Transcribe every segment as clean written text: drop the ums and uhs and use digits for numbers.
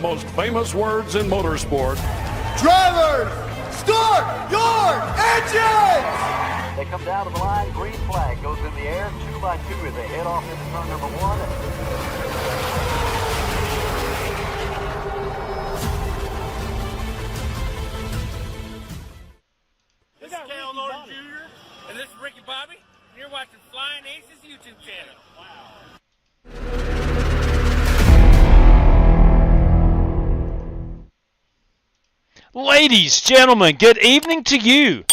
Most famous words in motorsport. Drivers, start your engines! They come down to the line, green flag goes in the air, 2 by 2 as they head off into turn number 1. This is Cal Norton Jr. and this is Ricky Bobby. And you're watching Flying Aces YouTube channel. Wow. Ladies, gentlemen, good evening to you.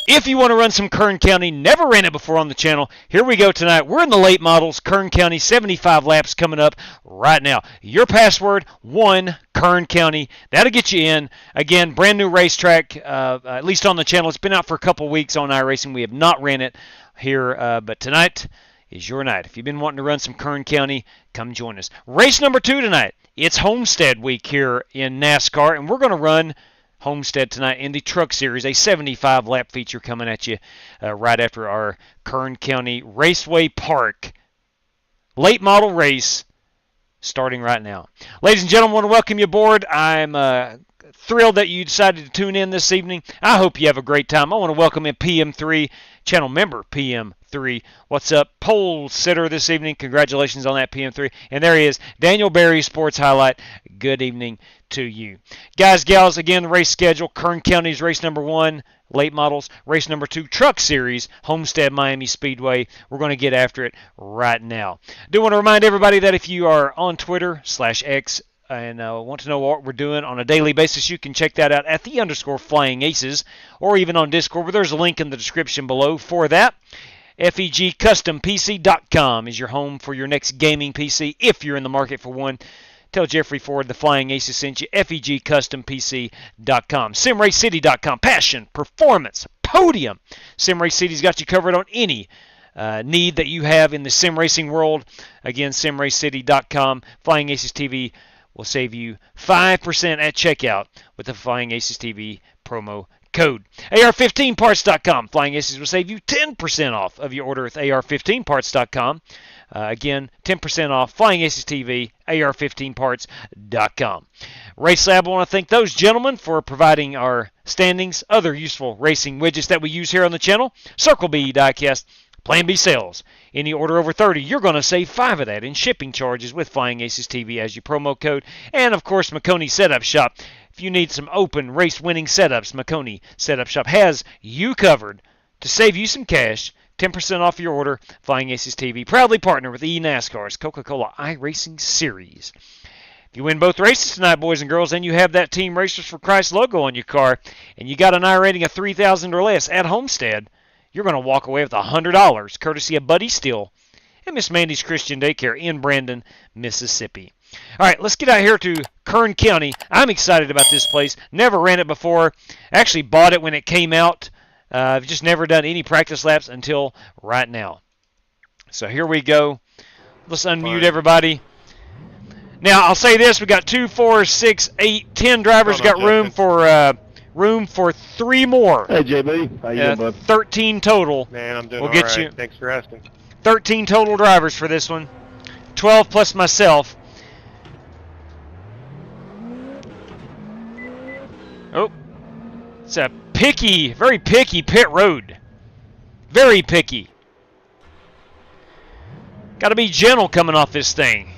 If you want to run some Kern County, never ran it before on the channel, here we go tonight. We're in the late models, Kern County, 75 laps coming up right now. Your password, 1 Kern County. That'll get you in. Again, brand new racetrack, at least on the channel. It's been out for a couple weeks on iRacing. We have not ran it here, but tonight is your night. If you've been wanting to run some Kern County, come join us. Race number 2 tonight. It's Homestead week here in NASCAR, and we're going to run Homestead tonight in the Truck Series, a 75-lap feature coming at you right after our Kern County Raceway Park late model race starting right now. Ladies and gentlemen, I want to welcome you aboard. I'm thrilled that you decided to tune in this evening. I hope you have a great time. I want to welcome in PM3, channel member PM3. What's up? Pole sitter this evening. Congratulations on that, PM3. And there he is, Daniel Berry, Sports Highlight. Good evening to you. Guys, gals, again, the race schedule. Kern County's race number 1, late models. Race number 2, Truck Series, Homestead Miami Speedway. We're going to get after it right now. Do want to remind everybody that if you are on Twitter /X and want to know what we're doing on a daily basis, you can check that out at _FlyingAces or even on Discord, where there's a link in the description below for that. FEGCustomPC.com is your home for your next gaming PC if you're in the market for one. Tell Jeffrey Ford the Flying Aces sent you. FEGCustomPC.com. SimRaceCity.com. Passion, performance, podium. SimRace City's got you covered on any need that you have in the sim racing world. Again, SimRaceCity.com. Flying Aces TV will save you 5% at checkout with the Flying Aces TV promo code. AR15parts.com. Flying Aces will save you 10% off of your order with AR15parts.com. Again, 10% off Flying Aces TV, AR15parts.com. RaceLab, I want to thank those gentlemen for providing our standings, other useful racing widgets that we use here on the channel. Circle B diecast, Plan B sales. Any order over 30, you're going to save 5 of that in shipping charges with Flying Aces TV as your promo code. And, of course, McConey Setup Shop. If you need some open race-winning setups, McConey Setup Shop has you covered to save you some cash. 10% off your order. Flying Aces TV, proudly partner with NASCAR's Coca-Cola iRacing Series. If you win both races tonight, boys and girls, and you have that Team Racers for Christ logo on your car, and you got an I rating of 3,000 or less at Homestead, you're going to walk away with $100, courtesy of Buddy Steele and Miss Mandy's Christian Daycare in Brandon, Mississippi. All right, let's get out here to Kern County. I'm excited about this place. Never ran it before. Actually bought it when it came out. I've just never done any practice laps until right now. So here we go. Let's unmute everybody. Now, I'll say this. We got 2, 4, 6, 8, 10 drivers. Got room for 3 more. Hey, JB. How you doing, bud? 13 total. Man, I'm doing we'll all get right. you Thanks for asking. 13 total drivers for this one. 12 plus myself. Oh. It's a picky, very picky pit road. Very picky. Got to be gentle coming off this thing.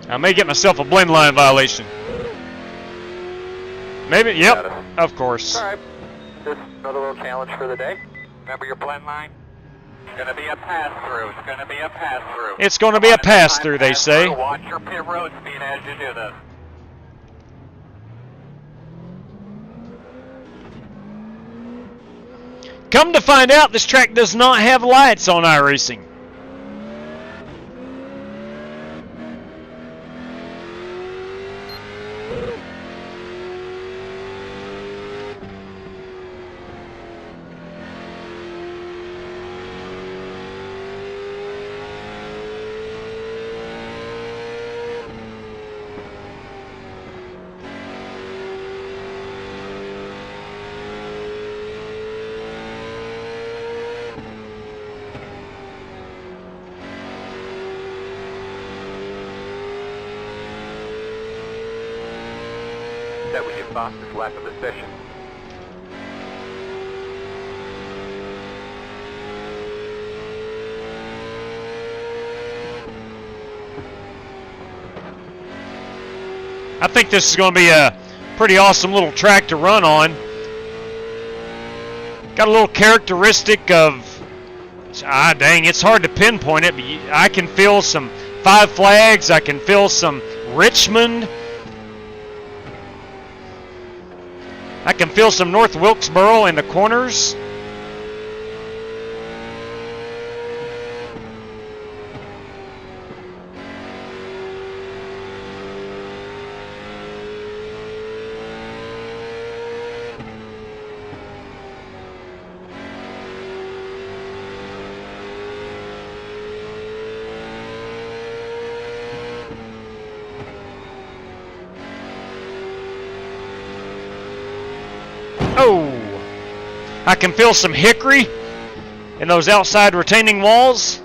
I may get myself a blend line violation. Maybe, yep, of course. All right, just another little challenge for the day. Remember your blend line? It's going to be a pass-through. It's going to be a pass-through. It's going to be a pass-through, they say. Watch your pit road speed as you do this. Come to find out, this track does not have lights on iRacing. with your fastest lap of the session. I think this is going to be a pretty awesome little track to run on. Got a little characteristic of, dang, it's hard to pinpoint it, but I can feel some Five Flags, I can feel some Richmond, I can feel some North Wilkesboro in the corners. Oh, I can feel some hickory in those outside retaining walls.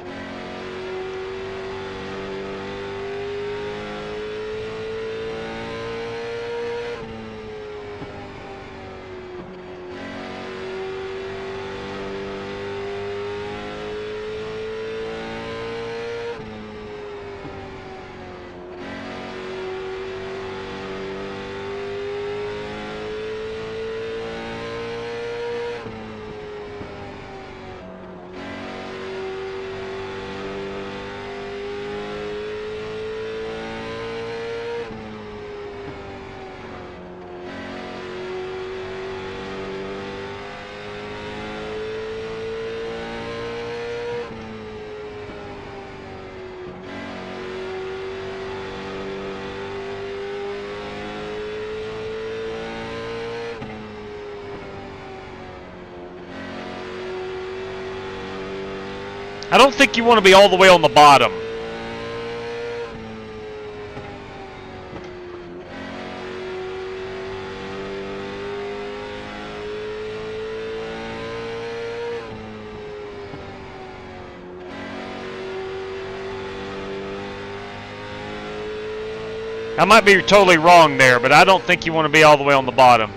I don't think you want to be all the way on the bottom. I might be totally wrong there, but I don't think you want to be all the way on the bottom.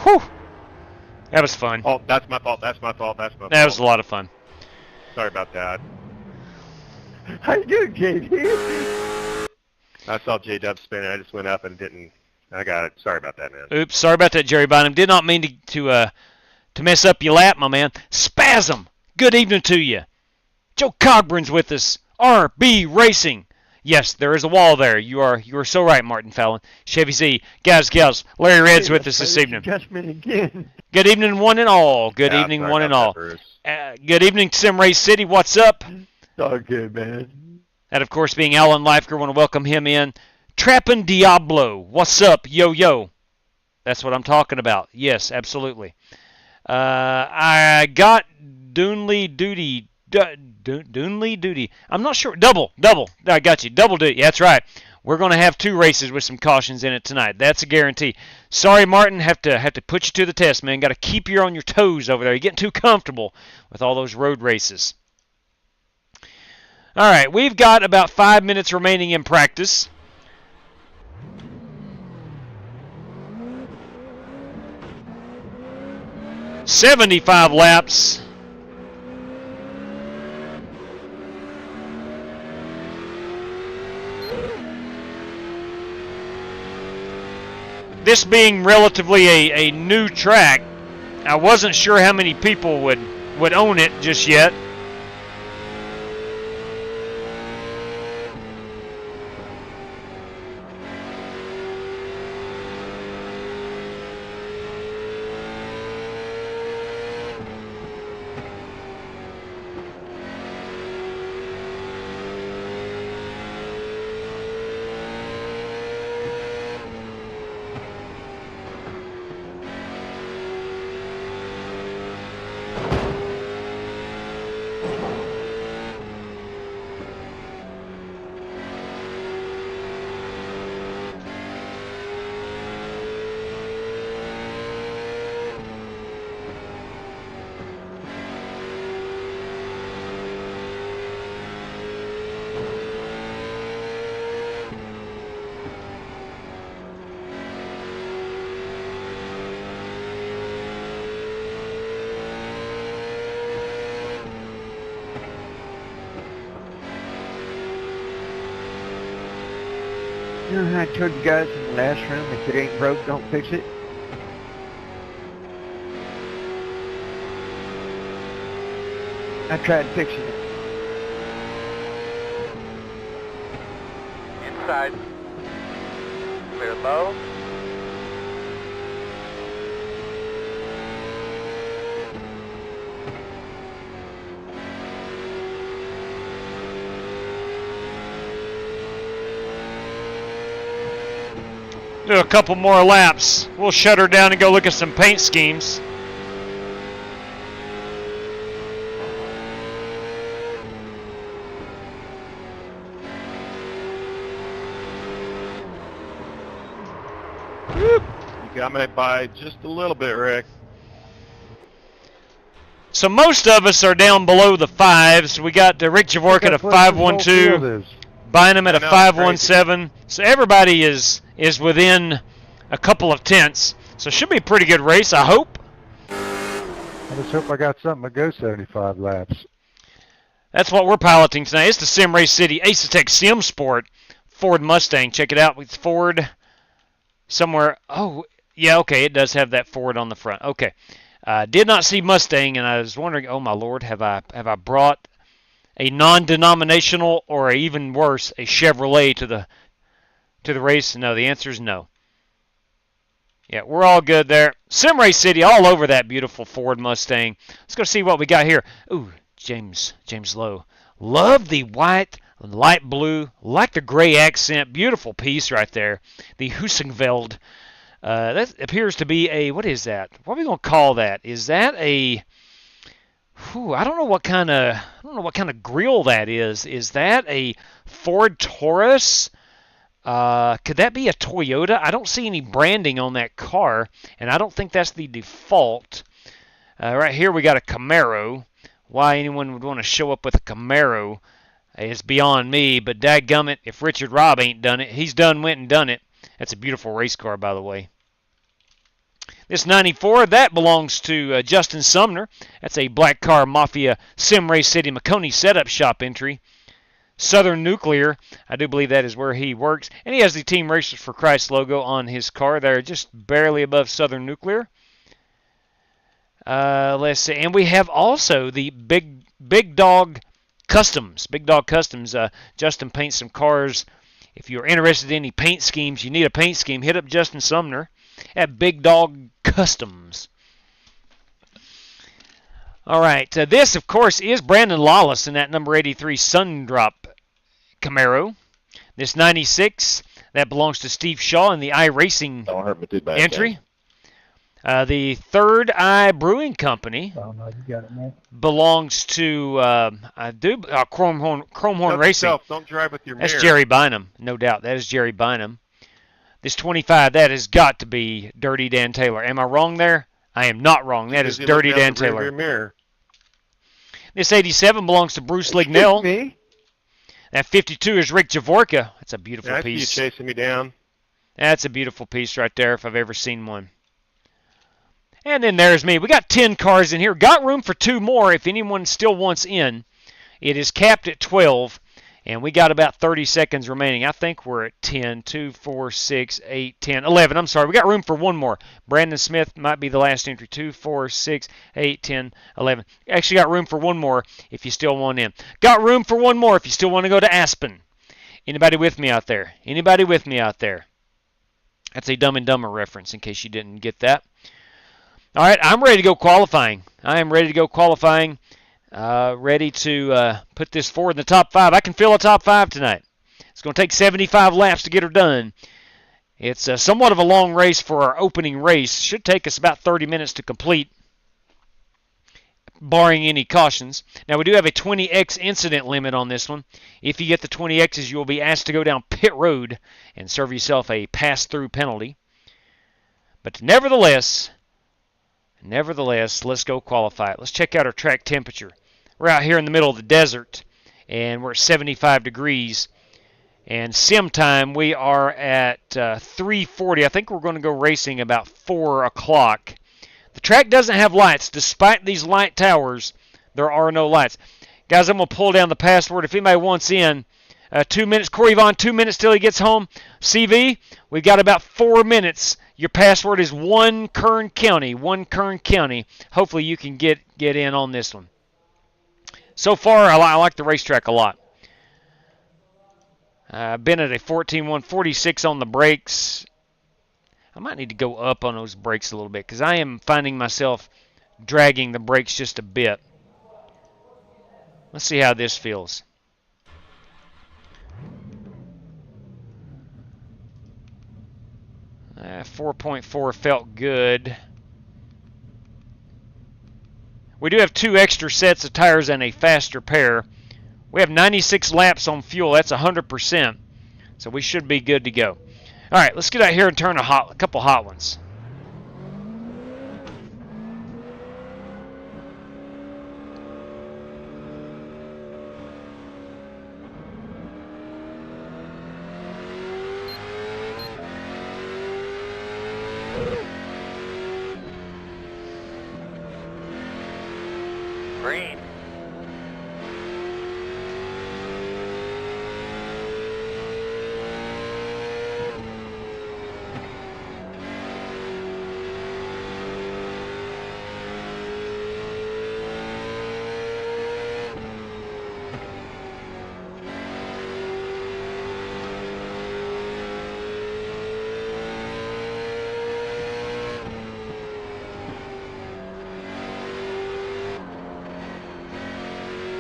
Whew. That was fun. Oh, that's my fault. That's my fault. That's my fault. That was a lot of fun. Sorry about that. How you doing, JD? I saw J-Dub spinning. I just went up and didn't. I got it. Sorry about that, man. Oops, sorry about that, Jerry Bynum. Did not mean to mess up your lap, my man. Spasm. Good evening to you. Joe Cogburn's with us. RB Racing. Yes, there is a wall there. You are so right, Martin Fallon. Chevy Z, guys, gals. Larry Red's with us this evening. Adjustment again. Good evening, one and all. Good evening, sorry one and about all. that, Bruce. Good evening, Sim Race City. What's up? It's all good, man. And of course, being Alan Leifker, want to welcome him in. Trappin' Diablo. What's up, yo? That's what I'm talking about. Yes, absolutely. I got Doonley Duty. Doonley Duty. I'm not sure. Double. I got you. Double duty. That's right. We're going to have 2 races with some cautions in it tonight. That's a guarantee. Sorry, Martin. Have to put you to the test, man. Got to keep you on your toes over there. You're getting too comfortable with all those road races. All right. We've got about 5 minutes remaining in practice. $75 laps. This being relatively a new track, I wasn't sure how many people would own it just yet. You know how I told you guys in the last room, if it ain't broke, don't fix it? I tried fixing it. Inside. Clear low. Do a couple more laps. We'll shut her down and go look at some paint schemes. You got me by just a little bit, Rick. So most of us are down below the fives. We got Rick Javork at a 512, Bynum at a 517. So everybody is within a couple of tenths. So it should be a pretty good race, I hope. I just hope I got something to go 75 laps. That's what we're piloting tonight. It's the Sim Race City Ace Sim Sport Ford Mustang. Check it out with Ford somewhere. Oh, yeah, okay, it does have that Ford on the front. Okay. Did not see Mustang, and I was wondering, oh my Lord, have I brought a non-denominational or even worse, a Chevrolet to the race? No, the answer is no. Yeah, we're all good there. Sim Race City, all over that beautiful Ford Mustang. Let's go see what we got here. Ooh, James Lowe. Love the white, light blue, like the gray accent. Beautiful piece right there. The Husingveld. That appears to be a, what is that? What are we going to call that? Is that a, I don't know what kind of grill that is. Is that a Ford Taurus? Could that be a Toyota? I don't see any branding on that car, and I don't think that's the default. Right here we got a Camaro. Why anyone would want to show up with a Camaro is beyond me, but dadgummit, if Richard Robb ain't done it, he's went and done it. That's a beautiful race car, by the way. This 94, that belongs to Justin Sumner. That's a Black Car Mafia Sim Race City Maconi setup shop entry. Southern Nuclear, I do believe that is where he works. And he has the Team Racers for Christ logo on his car there, just barely above Southern Nuclear. Let's see. And we have also the Big Dog Customs. Big Dog Customs. Justin paints some cars. If you're interested in any paint schemes, you need a paint scheme, hit up Justin Sumner at Big Dog Customs. All right, this, of course, is Brandon Lawless in that number 83 Sundrop Camaro. This 96, that belongs to Steve Shaw in the iRacing entry. The Third Eye Brewing Company belongs to Chromehorn Racing. Don't drive with your That's mirror. Jerry Bynum, no doubt. That is Jerry Bynum. This 25, that has got to be Dirty Dan Taylor. Am I wrong there? I am not wrong. That is Dirty Dan Taylor. Mirror. This 87 belongs to Bruce Lignell. Me? That 52 is Rick Javorka. That's a beautiful I see you piece. chasing me down. That's a beautiful piece right there if I've ever seen one. And then there's me. We got 10 cars in here. Got room for 2 more if anyone still wants in. It is capped at 12, and we got about 30 seconds remaining. I think we're at 10, 2, 4, 6, 8, 10, 11. I'm sorry. We got room for 1 more. Brandon Smith might be the last entry. 2, 4, 6, 8, 10, 11. Actually got room for 1 more if you still want in. Got room for 1 more if you still want to go to Aspen. Anybody with me out there? Anybody with me out there? That's a Dumb and Dumber reference in case you didn't get that. All right, I'm ready to go qualifying. I am ready to go qualifying. Ready to put this forward in the top 5. I can fill a top 5 tonight. It's going to take 75 laps to get her done. It's somewhat of a long race for our opening race. Should take us about 30 minutes to complete, barring any cautions. Now, we do have a 20X incident limit on this one. If you get the 20Xs, you will be asked to go down pit road and serve yourself a pass-through penalty. But nevertheless, let's go qualify it. Let's check out our track temperature. We're out here in the middle of the desert, and we're at 75 degrees. And sim time, we are at 3:40. I think we're going to go racing about 4 o'clock. The track doesn't have lights. Despite these light towers, there are no lights. Guys, I'm going to pull down the password. If anybody wants in, 2 minutes. Corey Vaughn, 2 minutes till he gets home. CV, we've got about 4 minutes. Your password is one Kern County. One Kern County. Hopefully you can get in on this one. So far, I like the racetrack a lot. I've been at a 14.146 on the brakes. I might need to go up on those brakes a little bit because I am finding myself dragging the brakes just a bit. Let's see how this feels. Uh, 4.4 felt good. We do have 2 extra sets of tires and a faster pair. We have 96 laps on fuel. That's 100%. So we should be good to go. All right, let's get out here and turn a couple hot ones. Green.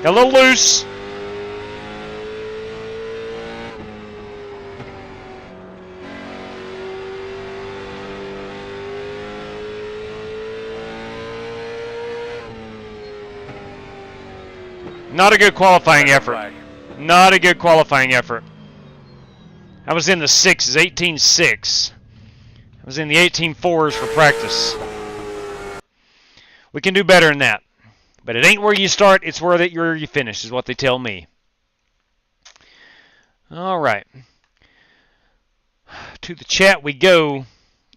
A little loose. Not a good qualifying effort. Not a good qualifying effort. I was in the 6s, 18.6. I was in the 18.4s for practice. We can do better than that. But it ain't where you start, it's where you finish, is what they tell me. All right. To the chat we go.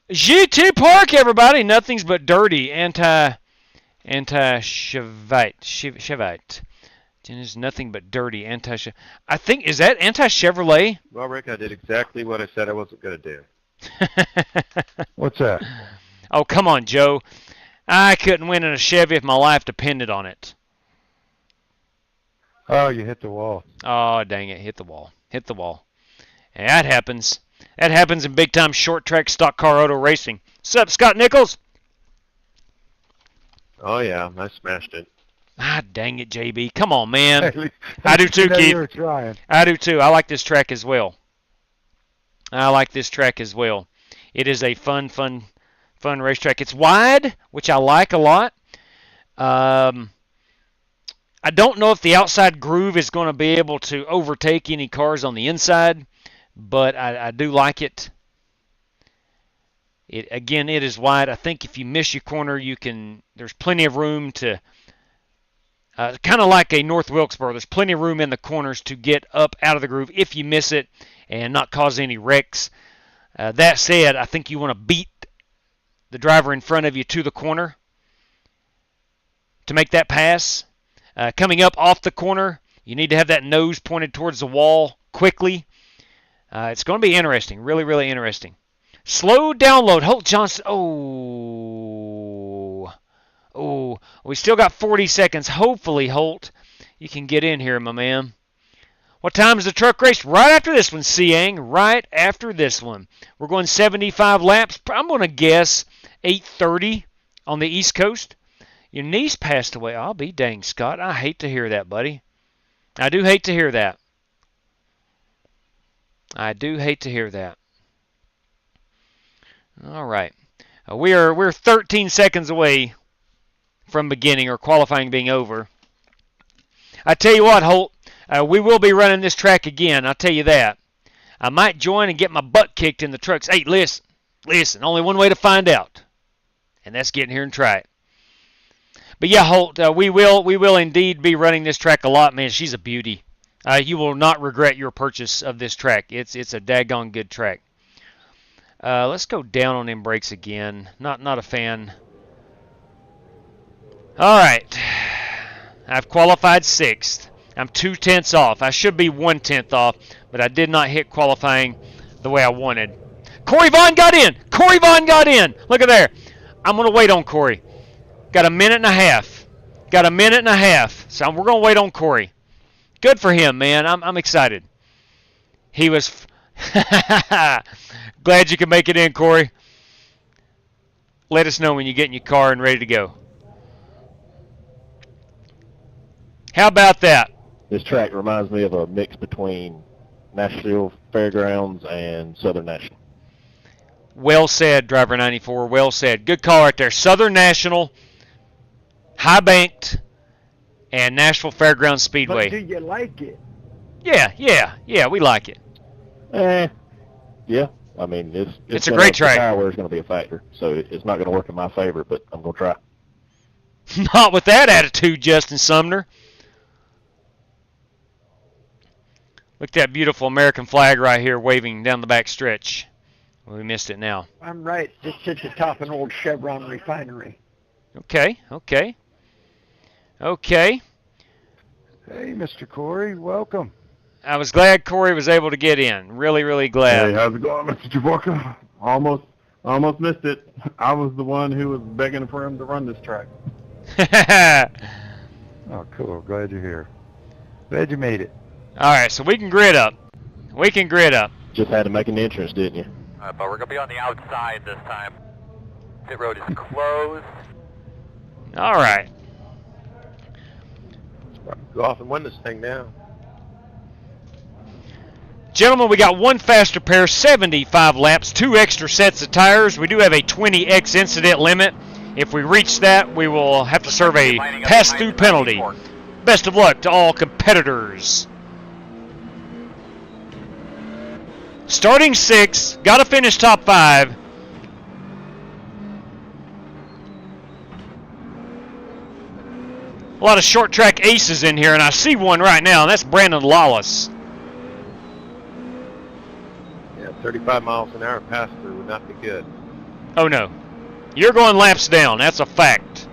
GT Park, everybody. Nothing's but dirty. Anti-Chevite. There's nothing but dirty. I think, is that anti-Chevrolet? Well, Rick, I did exactly what I said I wasn't going to do. What's that? Oh, come on, Joe. I couldn't win in a Chevy if my life depended on it. Oh, you hit the wall. Oh, dang it. Hit the wall. Hit the wall. And that happens. That happens in big-time short-track stock car auto racing. What's up, Scott Nichols? Oh, yeah, I smashed it. Ah, dang it, JB. Come on, man. I do too, Keith. You were trying. I do too. I like this track as well. I like this track as well. It is a fun racetrack. It's wide, which I like a lot. I don't know if the outside groove is going to be able to overtake any cars on the inside, but I do like it. Again, it is wide. I think if you miss your corner, there's plenty of room to, kind of like a North Wilkesboro, there's plenty of room in the corners to get up out of the groove if you miss it and not cause any wrecks. That said, I think you want to beat the driver in front of you to the corner to make that pass. Coming up off the corner, you need to have that nose pointed towards the wall quickly. It's going to be interesting, really, really interesting. Slow download. Holt Johnson. Oh, we still got 40 seconds. Hopefully, Holt, you can get in here, my man. What time is the truck race? Right after this one, Siang. Right after this one. We're going 75 laps. I'm going to guess 8:30 on the East Coast. Your niece passed away. I'll be dang, Scott. I hate to hear that, buddy. I do hate to hear that. I do hate to hear that. All right. We're 13 seconds away from beginning or qualifying being over. I tell you what, Holt, we will be running this track again. I'll tell you that. I might join and get my butt kicked in the trucks. Hey, listen. Only one way to find out, and that's getting here and try it. But yeah, Holt, we will indeed be running this track a lot, man. She's a beauty. You will not regret your purchase of this track. It's a daggone good track. Let's go down on them brakes again. Not a fan. All right. I've qualified 6th. I'm 2/10 off. I should be 1/10 off, but I did not hit qualifying the way I wanted. Corey Vaughn got in. Corey Vaughn got in. Look at there. I'm going to wait on Corey. Got a minute and a half. Got a minute and a half. So we're going to wait on Corey. Good for him, man. I'm excited. He was... Glad you can make it in, Corey. Let us know when you get in your car and ready to go. How about that? This track reminds me of a mix between Nashville Fairgrounds and Southern National. Well said, Driver 94. Well said. Good call right there. Southern National, High Banked, and Nashville Fairgrounds Speedway. But do you like it? Yeah, we like it. Yeah. I mean, it's a great track. The tire wear is going to be a factor, so it's not going to work in my favor, but I'm going to try. Not with that attitude, Justin Sumner. Look at that beautiful American flag right here waving down the back stretch. Well, we missed it now. I'm right. Just at the top of an old Chevron refinery. Okay. Hey, Mr. Corey, welcome. I was glad Corey was able to get in. Really, really glad. Hey, how's it going, Mr. Javorka? Almost missed it. I was the one who was begging for him to run this track. Oh, cool. Glad you're here. Glad you made it. All right, so we can grid up. Just had to make an entrance, didn't you? But we're going to be on the outside this time. Pit road is closed. All right. Go off and win this thing now. Gentlemen, we got one faster pair, 75 laps, 2 extra sets of tires. We do have a 20x incident limit. If we reach that, we will have to serve a pass-through penalty. Best of luck to all competitors. Starting 6, got to finish top 5. A lot of short track aces in here, and I see one right now, and that's Brandon Lawless. Yeah, 35 miles an hour pass through would not be good. Oh no. You're going laps down, that's a fact.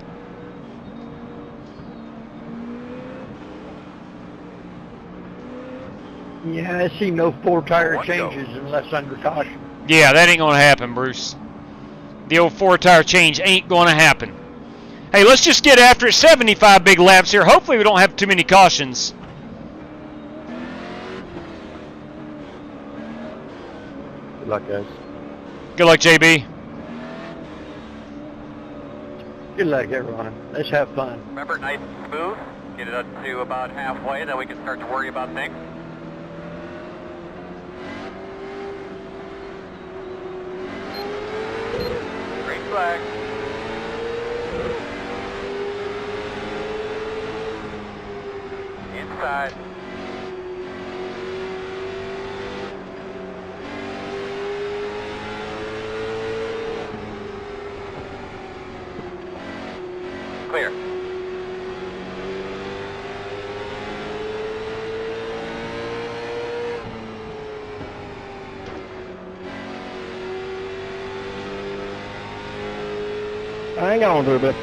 Yeah, I see no 4-tire changes unless under caution. Yeah, that ain't going to happen, Bruce. The old 4-tire change ain't going to happen. Hey, let's just get after it. 75 big laps here. Hopefully we don't have too many cautions. Good luck, guys. Good luck, JB. Good luck, everyone. Let's have fun. Remember, nice and smooth. Get it up to about halfway, then we can start to worry about things. Green flag. Inside. Clear. Hang on to a bit.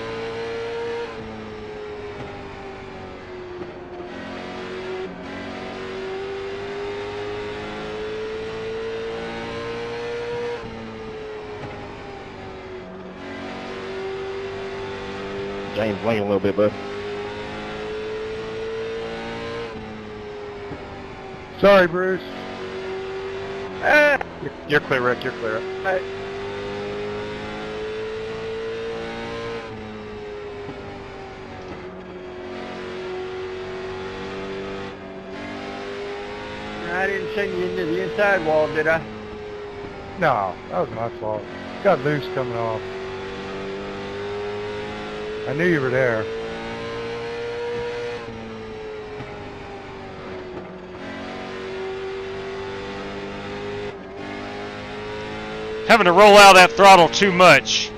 James, lean a little bit, bud. Sorry, Bruce. You're clear, Rick. You're clear. I didn't send you into the inside wall, did I? No, that was my fault. Got loose coming off. I knew you were there. Having to roll out that throttle too much.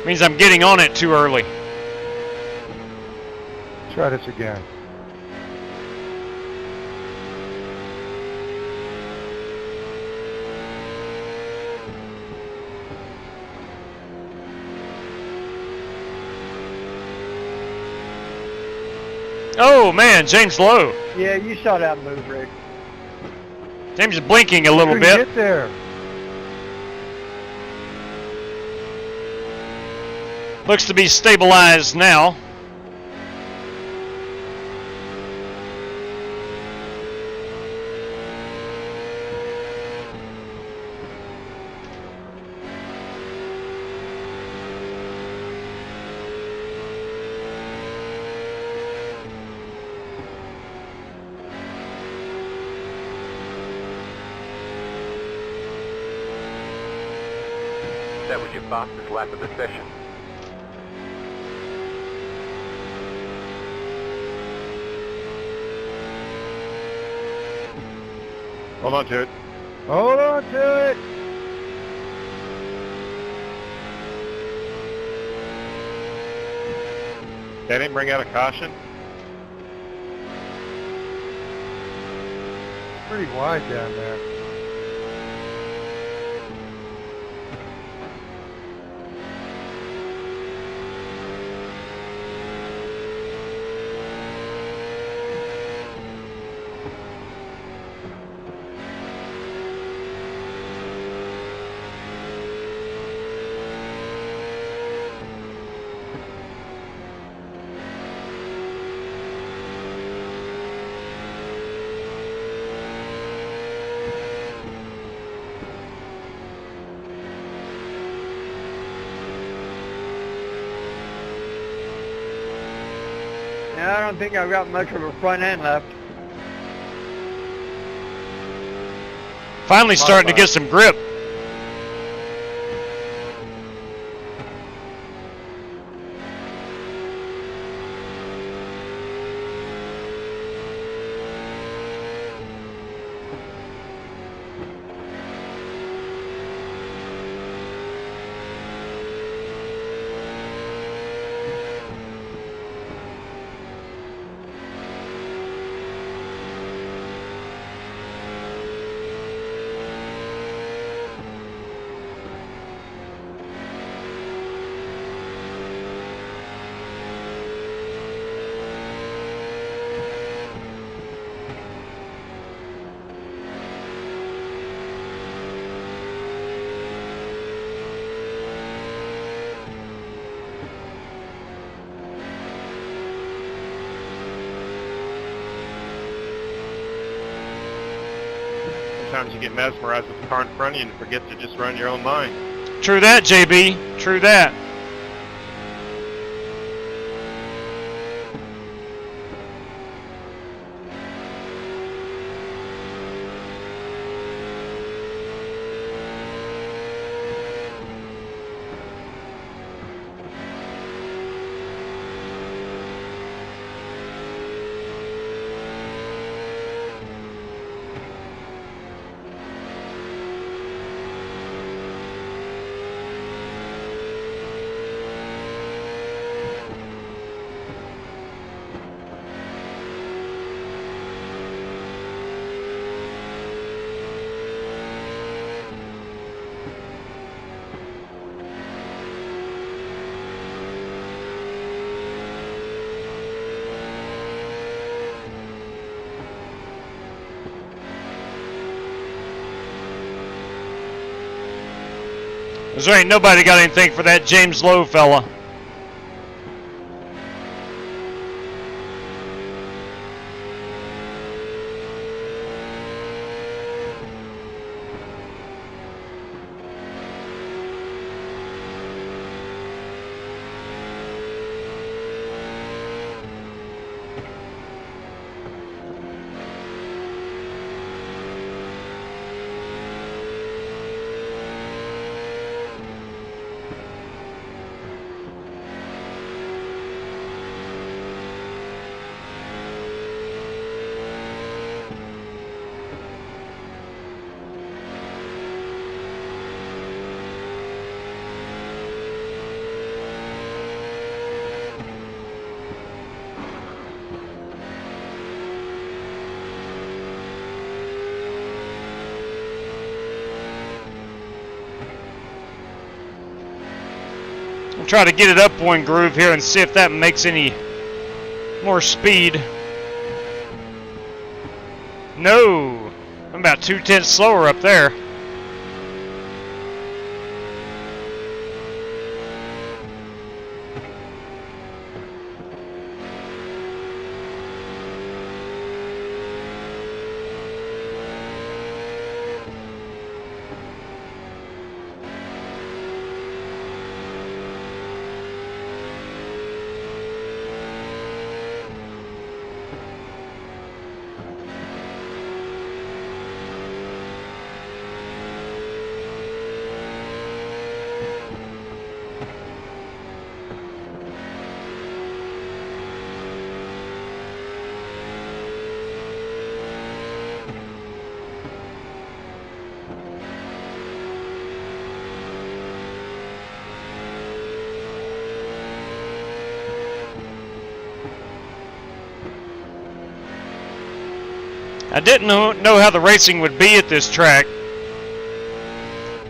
Means I'm getting on it too early. Try this again. Oh man, James Lowe. Yeah, you saw that move, Rick. James is blinking a little Couldn't bit. get there. Looks to be stabilized now. That was your fastest lap of the session. Hold on to it. Hold on to it. They didn't bring out a caution. It's pretty wide down there. Yeah, I don't think I've got much of a front end left. Finally starting to get some grip. Sometimes you get mesmerized with the car in front of you and forget to just run your own line. True that, JB. True that. There ain't nobody got anything for that James Lowe fella. I'll try to get it up one groove here and see if that makes any more speed. No, I'm about 2/10 slower up there. I didn't know how the racing would be at this track.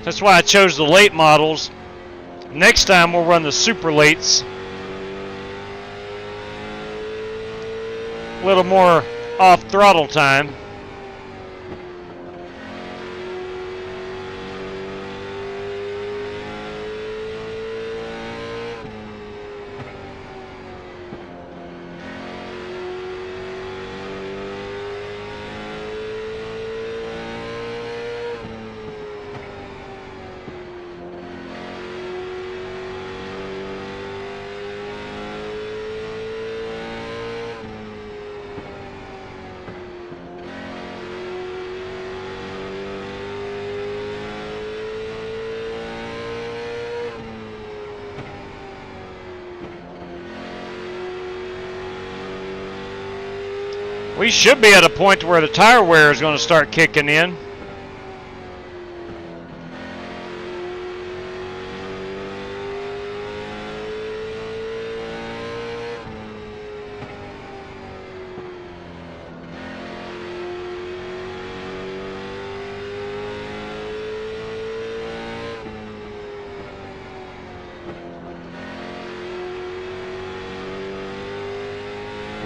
That's why I chose the late models. Next time we'll run the super lates. A little more off throttle time. We should be at a point where the tire wear is going to start kicking in.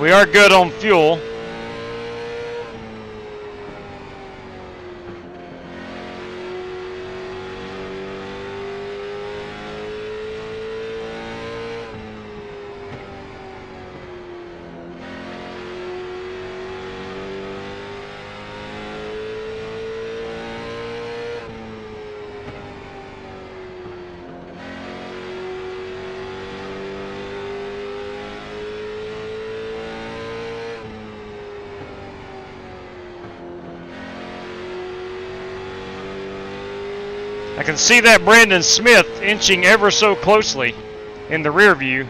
We are good on fuel. I can see that Brandon Smith inching ever so closely in the rear view.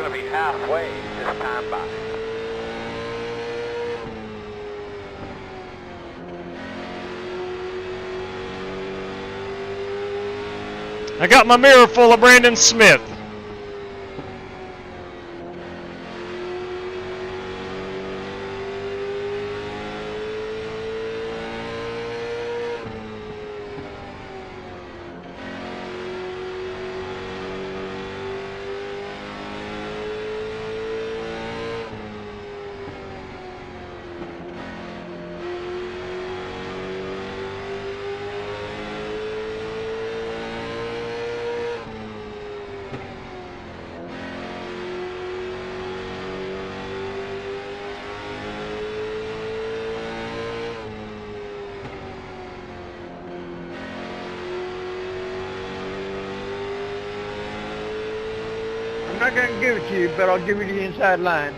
going to be halfway this time by. I got my mirror full of Brandon Smith. I'm not going to give it to you, but I'll give you the inside line.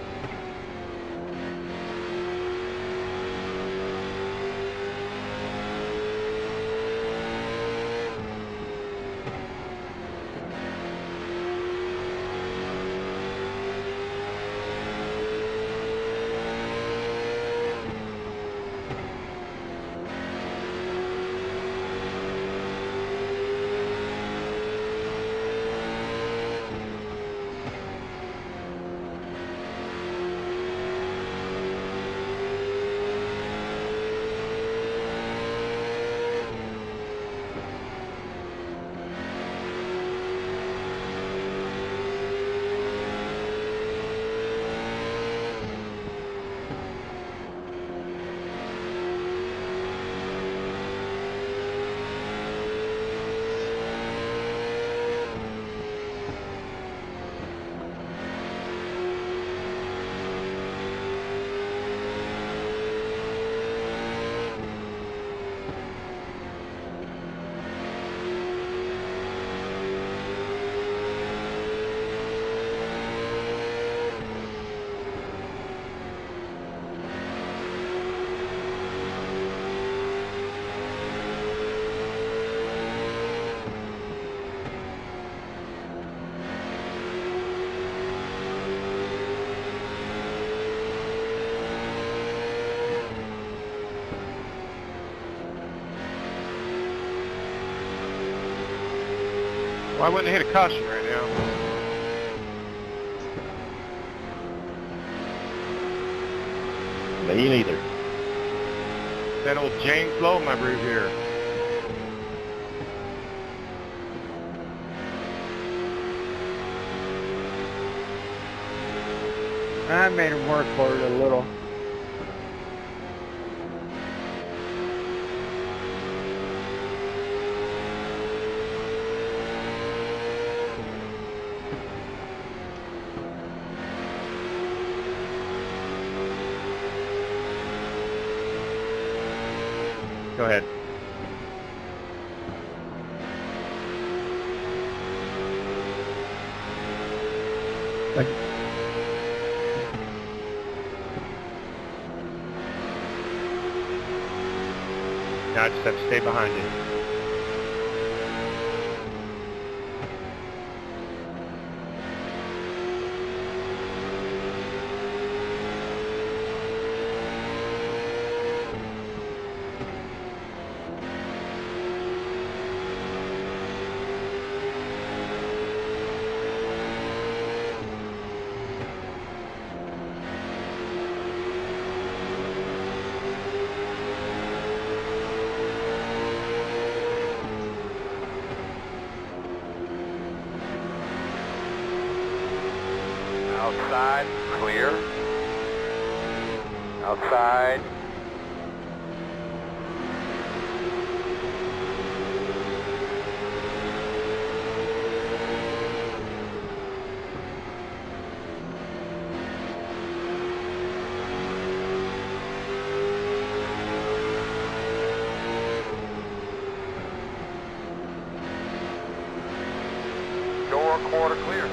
Well, I wouldn't hit a caution right now. Me neither. That old James Lowe in my rear here. I made him work for it a little. Go ahead. Thank you. Now I just have to stay behind you. Outside, clear. Outside. Door quarter clear.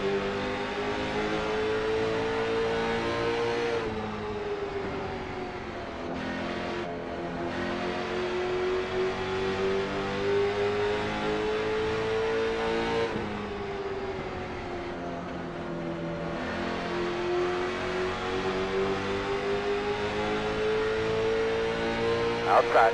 Outside.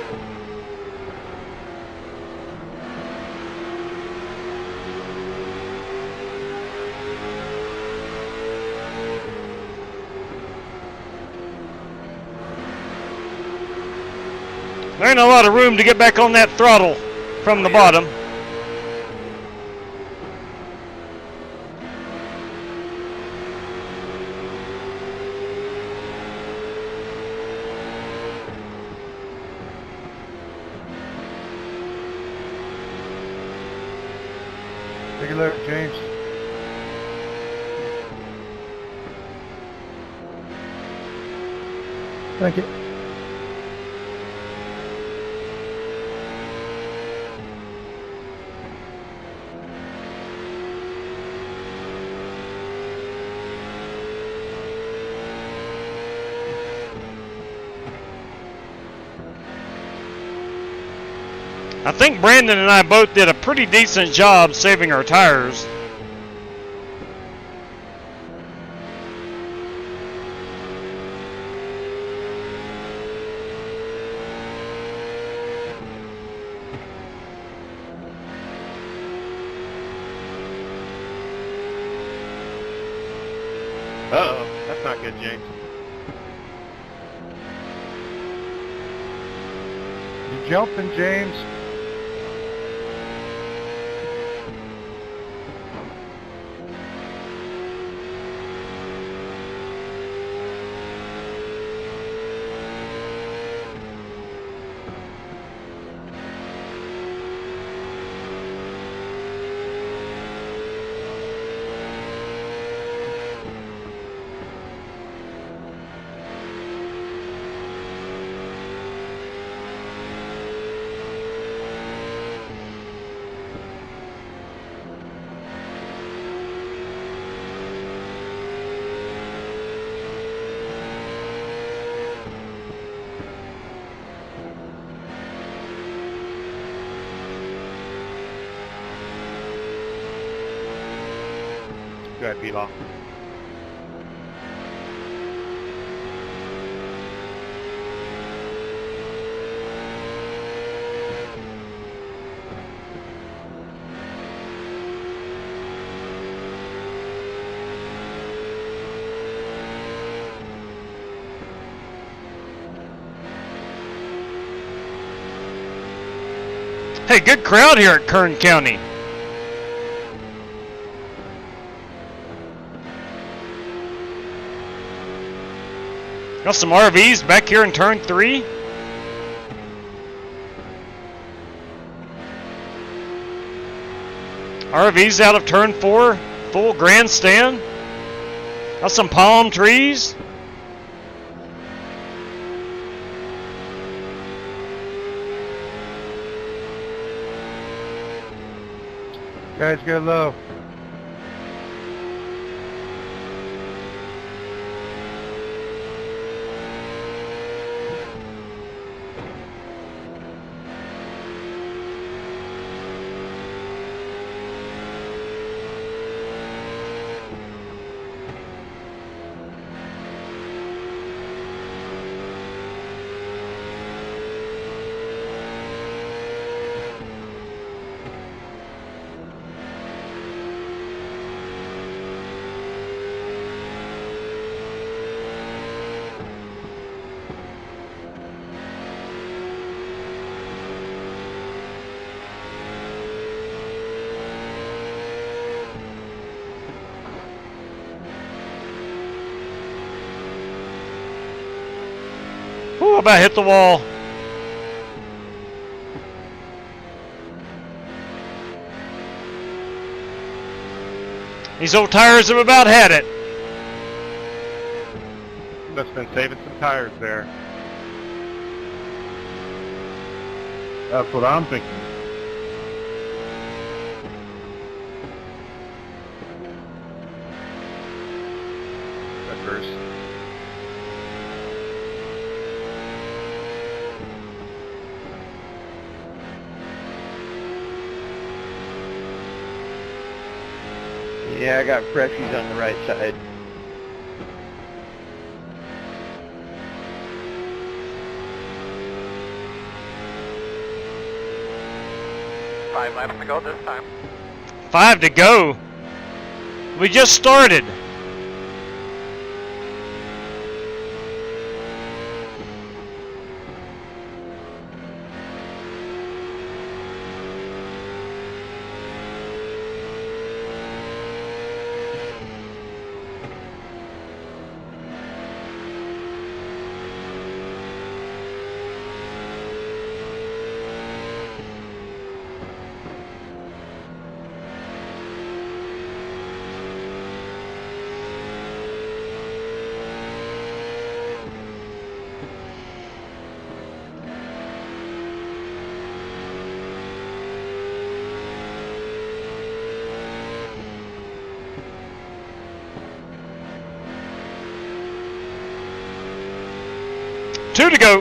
There ain't a lot of room to get back on that throttle from the bottom. Take a look, James. Thank you. I think Brandon and I both did a pretty decent job saving our tires. Uh-oh, that's not good, James. You jumping, James? Go ahead, B-Law. Hey, good crowd here at Kern County. Got some RVs back here in turn 3. RVs out of turn 4, full grandstand. Got some palm trees. Guys, go low. Ooh, about hit the wall. These old tires have about had it. Must have been saving some tires there. That's what I'm thinking. At first. Yeah, I got freshies on the right side. 5 laps to go this time. 5 to go. We just started. Two to go.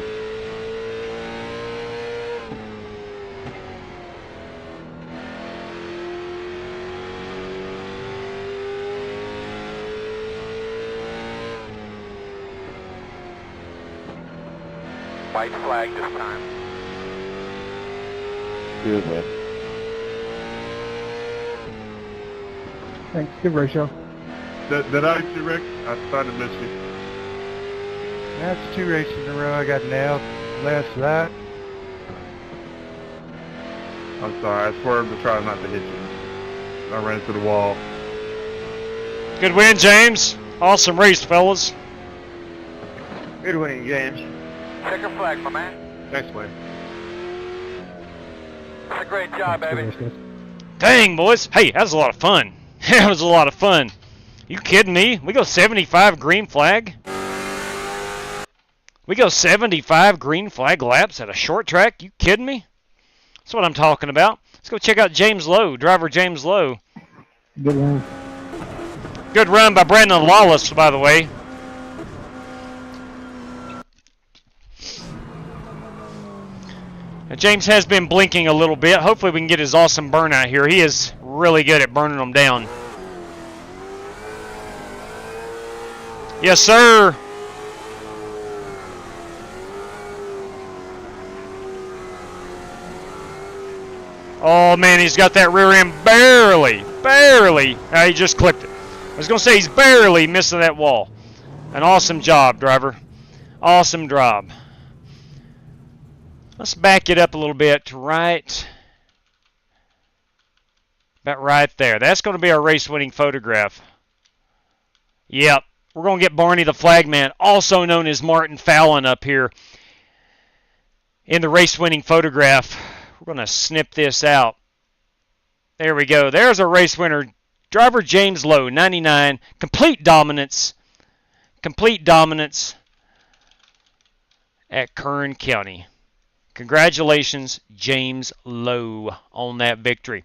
White flag this time. Good, man. Thanks. Good ratio. Did I hit you, Rick? I started to miss you. That's 2 races in a row I got nailed. Last of that. I'm sorry. I swerved to try not to hit you. I ran into the wall. Good win, James. Awesome race, fellas. Good winning, James. Checker flag, my man. Thanks, Wayne. That's a great job, baby. Dang, boys. Hey, that was a lot of fun. That was a lot of fun. You kidding me? We go 75 green flag? We go 75 green flag laps at a short track? You kidding me? That's what I'm talking about. Let's go check out James Lowe, driver James Lowe. Good one. Good run by Brandon Lawless, by the way. Now, James has been blinking a little bit. Hopefully we can get his awesome burnout here. He is really good at burning them down. Yes, sir. Oh, man, he's got that rear end barely. He just clipped it. I was going to say he's barely missing that wall. An awesome job, driver. Awesome job. Let's back it up a little bit to about right there. That's going to be our race-winning photograph. Yep, we're going to get Barney the Flagman, also known as Martin Fallon, up here in the race-winning photograph. We're going to snip this out. There we go. There's our race winner, driver James Lowe, 99. Complete dominance at Kern County. Congratulations, James Lowe, on that victory.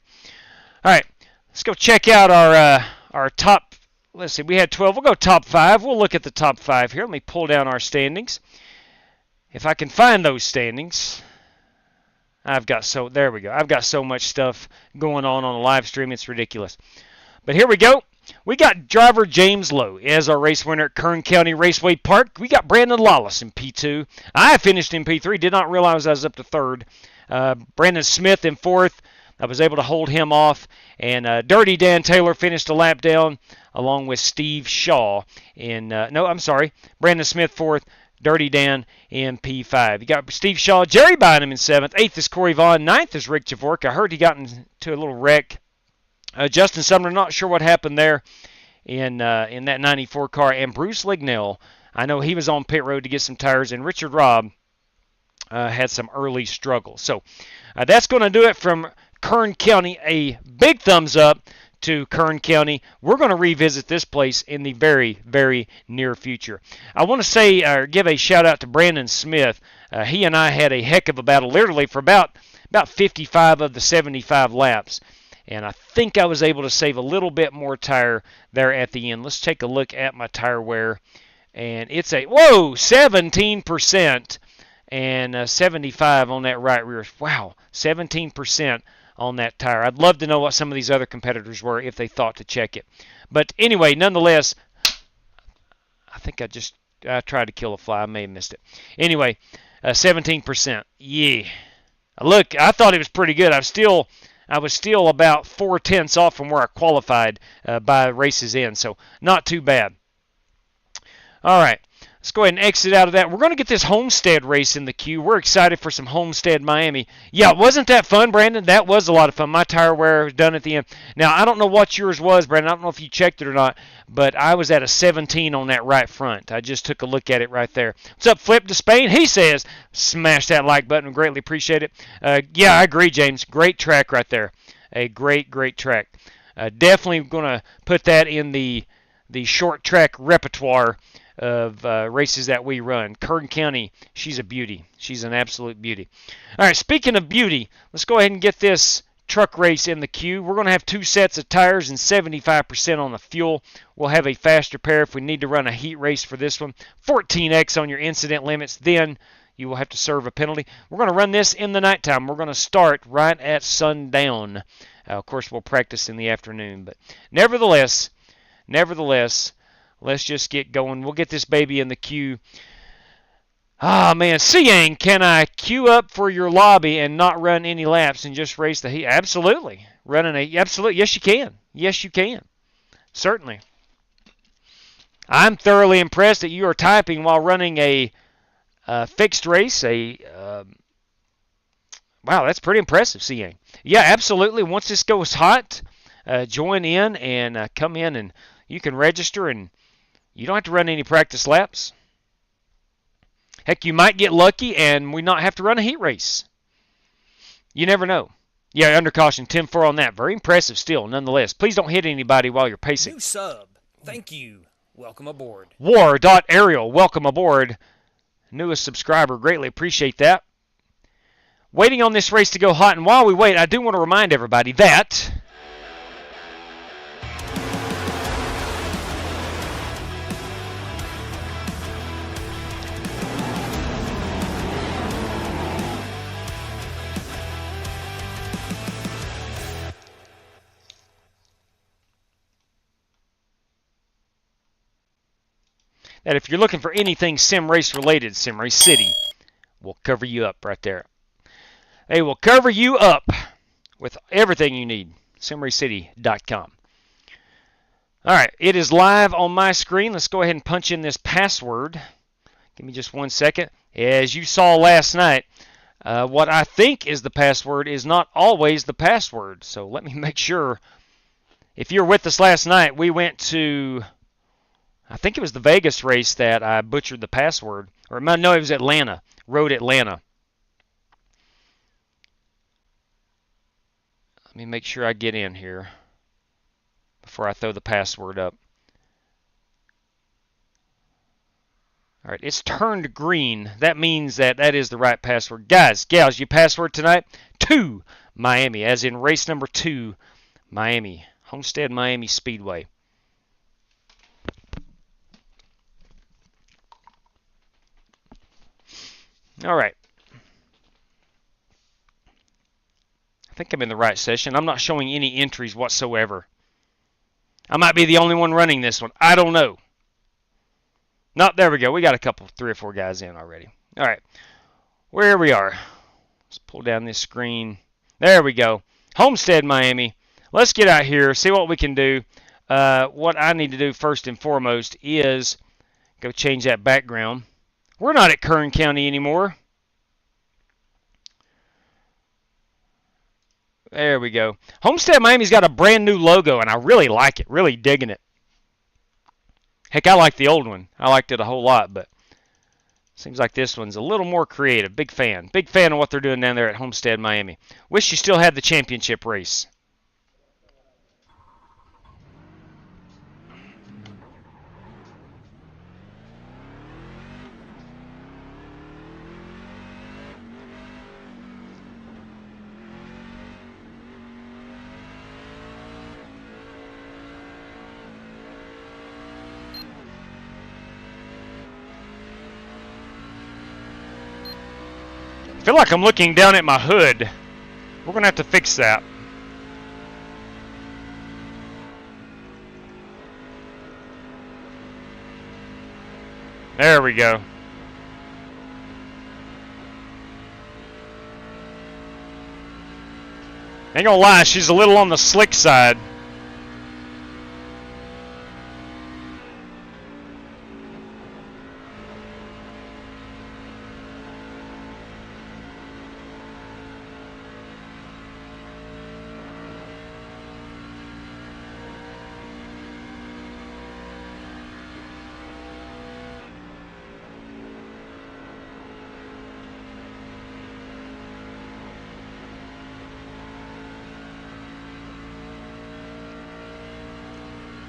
All right, let's go check out our top. Let's see, we had 12. We'll go top 5. We'll look at the top 5 here. Let me pull down our standings. If I can find those standings. There we go. I've got so much stuff going on the live stream, it's ridiculous. But here we go. We got driver James Lowe as our race winner at Kern County Raceway Park. We got Brandon Lawless in P2. I finished in P3. Did not realize I was up to 3rd. Brandon Smith in 4th. I was able to hold him off. And Dirty Dan Taylor finished a lap down along with Steve Shaw in Brandon Smith 4th. Dirty Dan in P5. You got Steve Shaw, Jerry Bynum in 7th. 8th is Corey Vaughn. 9th is Rick Javork. I heard he got into a little wreck. Justin Sumner, not sure what happened there in that 94 car. And Bruce Lignell, I know he was on pit road to get some tires. And Richard Robb had some early struggles. So that's going to do it from Kern County. A big thumbs up to Kern County. We're going to revisit this place in the very, very near future. I want to say, give a shout out to Brandon Smith. He and I had a heck of a battle, literally for about 55 of the 75 laps. And I think I was able to save a little bit more tire there at the end. Let's take a look at my tire wear. And it's 17% and 75 on that right rear. Wow, 17% on that tire. I'd love to know what some of these other competitors were if they thought to check it. But anyway, nonetheless, I think I tried to kill a fly. I may have missed it. Anyway, 17%. Yeah. Look, I thought it was pretty good. I was still about 4/10 off from where I qualified by race's end, so not too bad. All right, let's go ahead and exit out of that. We're going to get this Homestead race in the queue. We're excited for some Homestead Miami. Yeah, wasn't that fun, Brandon? That was a lot of fun. My tire wear was done at the end. Now, I don't know what yours was, Brandon. I don't know if you checked it or not, but I was at a 17 on that right front. I just took a look at it right there. What's up, Flip to Spain? He says, smash that like button. We greatly appreciate it. Yeah, I agree, James. Great track right there. A great, great track. Definitely going to put that in the short track repertoire of races that we run. Kern County, she's a beauty. She's an absolute beauty. All right, speaking of beauty, let's go ahead and get this truck race in the queue. We're going to have 2 sets of tires and 75% on the fuel. We'll have a faster pair if we need to run a heat race for this one. 14x on your incident limits, then you will have to serve a penalty. We're going to run this in the nighttime. We're going to start right at sundown. Of course, we'll practice in the afternoon, but nevertheless, let's just get going. We'll get this baby in the queue. Ah, man. Siang, can I queue up for your lobby and not run any laps and just race the heat? Absolutely. Absolutely. Yes, you can. Yes, you can. Certainly. I'm thoroughly impressed that you are typing while running a fixed race. Wow, that's pretty impressive, Siang. Yeah, absolutely. Once this goes hot, join in and come in, and you can register, and you don't have to run any practice laps. Heck, you might get lucky and we not have to run a heat race. You never know. Yeah, under caution, 10-4 on that. Very impressive still, nonetheless. Please don't hit anybody while you're pacing. New sub. Thank you. Welcome aboard. War.Ariel, welcome aboard. Newest subscriber, greatly appreciate that. Waiting on this race to go hot, and while we wait, I do want to remind everybody that if you're looking for anything sim race related, Sim Race City will cover you up right there. They will cover you up with everything you need. SimRaceCity.com. All right, it is live on my screen. Let's go ahead and punch in this password. Give me just 1 second. As you saw last night, what I think is the password is not always the password. So let me make sure. If you were with us last night, we went to, I think it was the Vegas race that I butchered the password. Or no, it was Atlanta. Road Atlanta. Let me make sure I get in here before I throw the password up. All right, it's turned green. That means that is the right password. Guys, gals, your password tonight, 2 Miami, as in race number 2, Miami. Homestead Miami Speedway. All right. I think I'm in the right session. I'm not showing any entries whatsoever. I might be the only one running this one. I don't know. No, there we go. We got a couple, 3 or 4 guys in already. All right. Where we are. Let's pull down this screen. There we go. Homestead, Miami. Let's get out here, see what we can do. What I need to do first and foremost is go change that background. We're not at Kern County anymore. There we go. Homestead Miami's got a brand new logo, and I really like it. Really digging it. Heck, I like the old one. I liked it a whole lot, but seems like this one's a little more creative. Big fan. Big fan of what they're doing down there at Homestead Miami. Wish you still had the championship race. I feel like I'm looking down at my hood. We're going to have to fix that. There we go. Ain't gonna lie, she's a little on the slick side.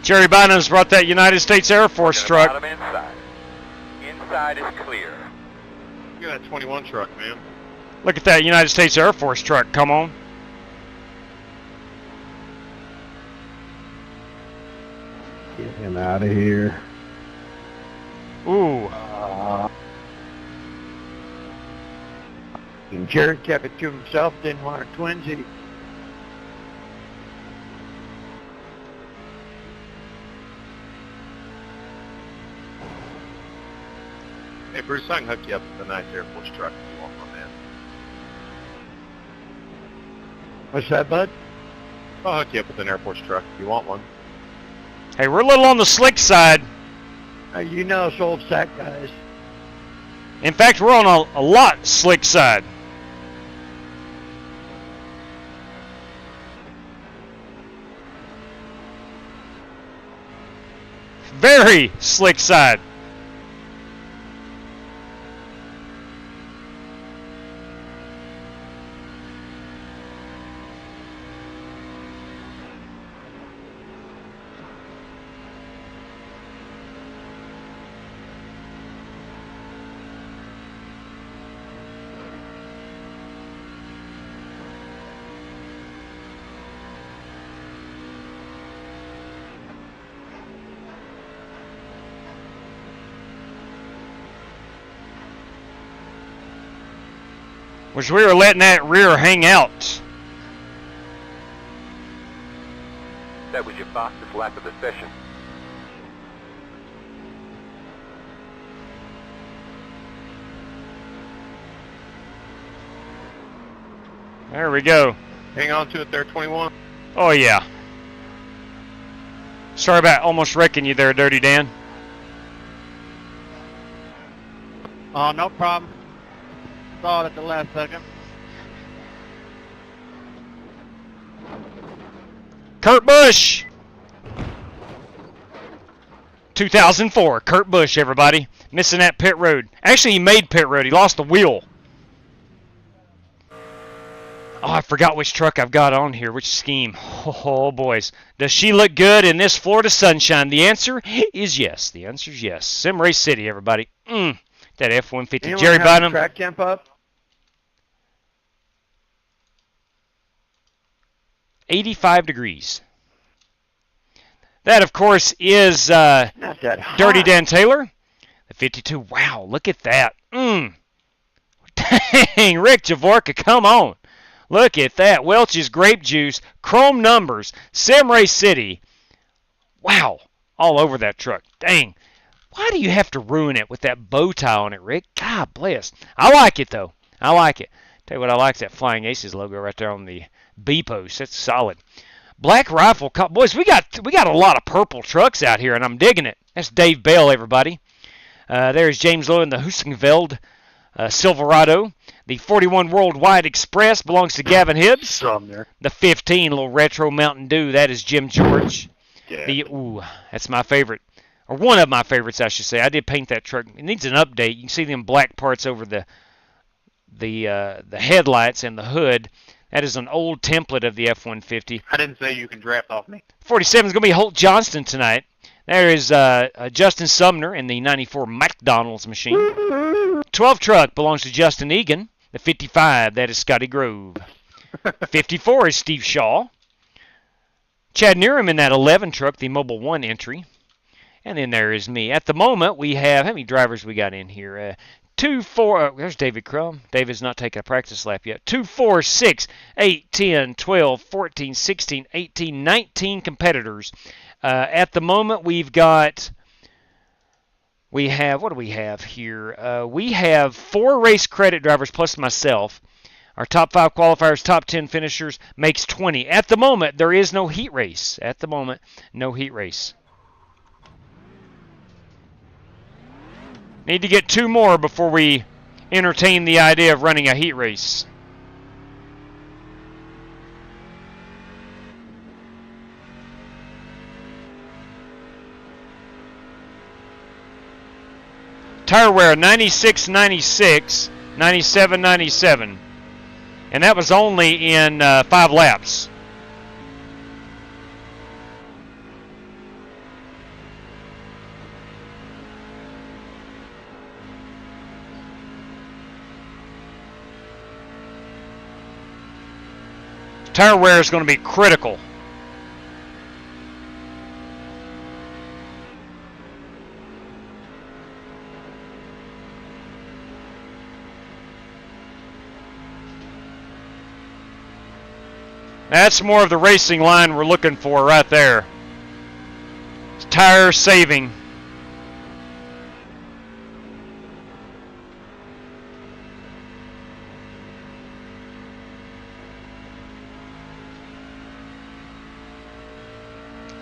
Jerry Bynum's brought that United States Air Force truck. Bottom inside. Inside is clear. Look at that 21 truck, man. Look at that United States Air Force truck. Come on. Get him out of here. Ooh. And Jerry kept it to himself, didn't want a twinsy. Hey, Bruce, I can hook you up with a nice Air Force truck if you want one, man. What's that, bud? I'll hook you up with an Air Force truck if you want one. Hey, we're a little on the slick side. You know us old sack guys. In fact, we're on a lot slick side. Very slick side. Which we were letting that rear hang out. That was your fastest lap of the session. There we go. Hang on to it there, 21. Oh, yeah. Sorry about almost wrecking you there, Dirty Dan. Oh, no problem. Saw it at the last second. Kurt Busch. 2004, Kurt Busch, everybody. Missing that pit road. Actually, he made pit road. He lost the wheel. Oh, I forgot which truck I've got on here, which scheme. Oh, boys. Does she look good in this Florida sunshine? The answer is yes. The answer is yes. Sim Race City, everybody. That F-150. Anyone Jerry have Bynum. the track temp up? 85 degrees. That, of course, is Not that hot. Dirty Dan Taylor. The 52. Wow, look at that. Dang, Rick Javorka, come on. Look at that. Welch's Grape Juice, chrome numbers, Sim Race City. Wow, all over that truck. Dang. Why do you have to ruin it with that bow tie on it, Rick? God bless. I like it, though. I like it. Tell you what, I like that Flying Aces logo right there on the B post. That's solid. Black Rifle. Boys, we got a lot of purple trucks out here, and I'm digging it. That's Dave Bell, everybody. There's James Lowe in the Hussenfeld Silverado. The 41 Worldwide Express belongs to Gavin Hibbs. The 15 little retro Mountain Dew, that is Jim George. Yeah. That's my favorite. Or one of my favorites, I should say. I did paint that truck. It needs an update. You can see them black parts over the headlights and the hood. That is an old template of the F-150. I didn't say you can draft off me. 47 is going to be Holt Johnston tonight. There is Justin Sumner in the 94 McDonald's machine. 12 truck belongs to Justin Egan. The 55, that is Scotty Grove. 54 is Steve Shaw. Chad Nearham in that 11 truck, the Mobile 1 entry. And then there is me. At the moment, we have, how many drivers we got in here? 2, 4, there's David Crum. David's not taking a practice lap yet. 2, 4, 6, 8, 10, 12, 14, 16, 18, 19 competitors. At the moment, we have, what do we have here? We have 4 race credit drivers plus myself. our top 5 qualifiers, top 10 finishers, makes 20. At the moment, there is no heat race. At the moment, no heat race. Need to get 2 more before we entertain the idea of running a heat race. Tire wear 96, 96, 97, 97. And that was only in 5 laps. Tire wear is going to be critical. That's more of the racing line we're looking for right there. It's tire saving.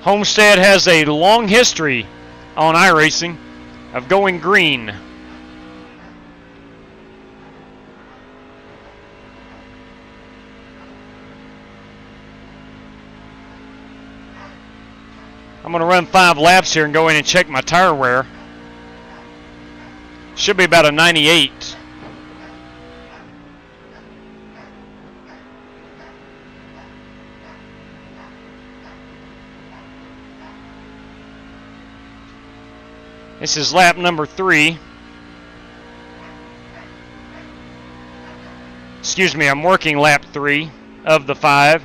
Homestead has a long history on iRacing of going green. I'm going to run 5 laps here and go in and check my tire wear. Should be about a 98. This is lap number 3. Excuse me, I'm working lap 3 of the 5.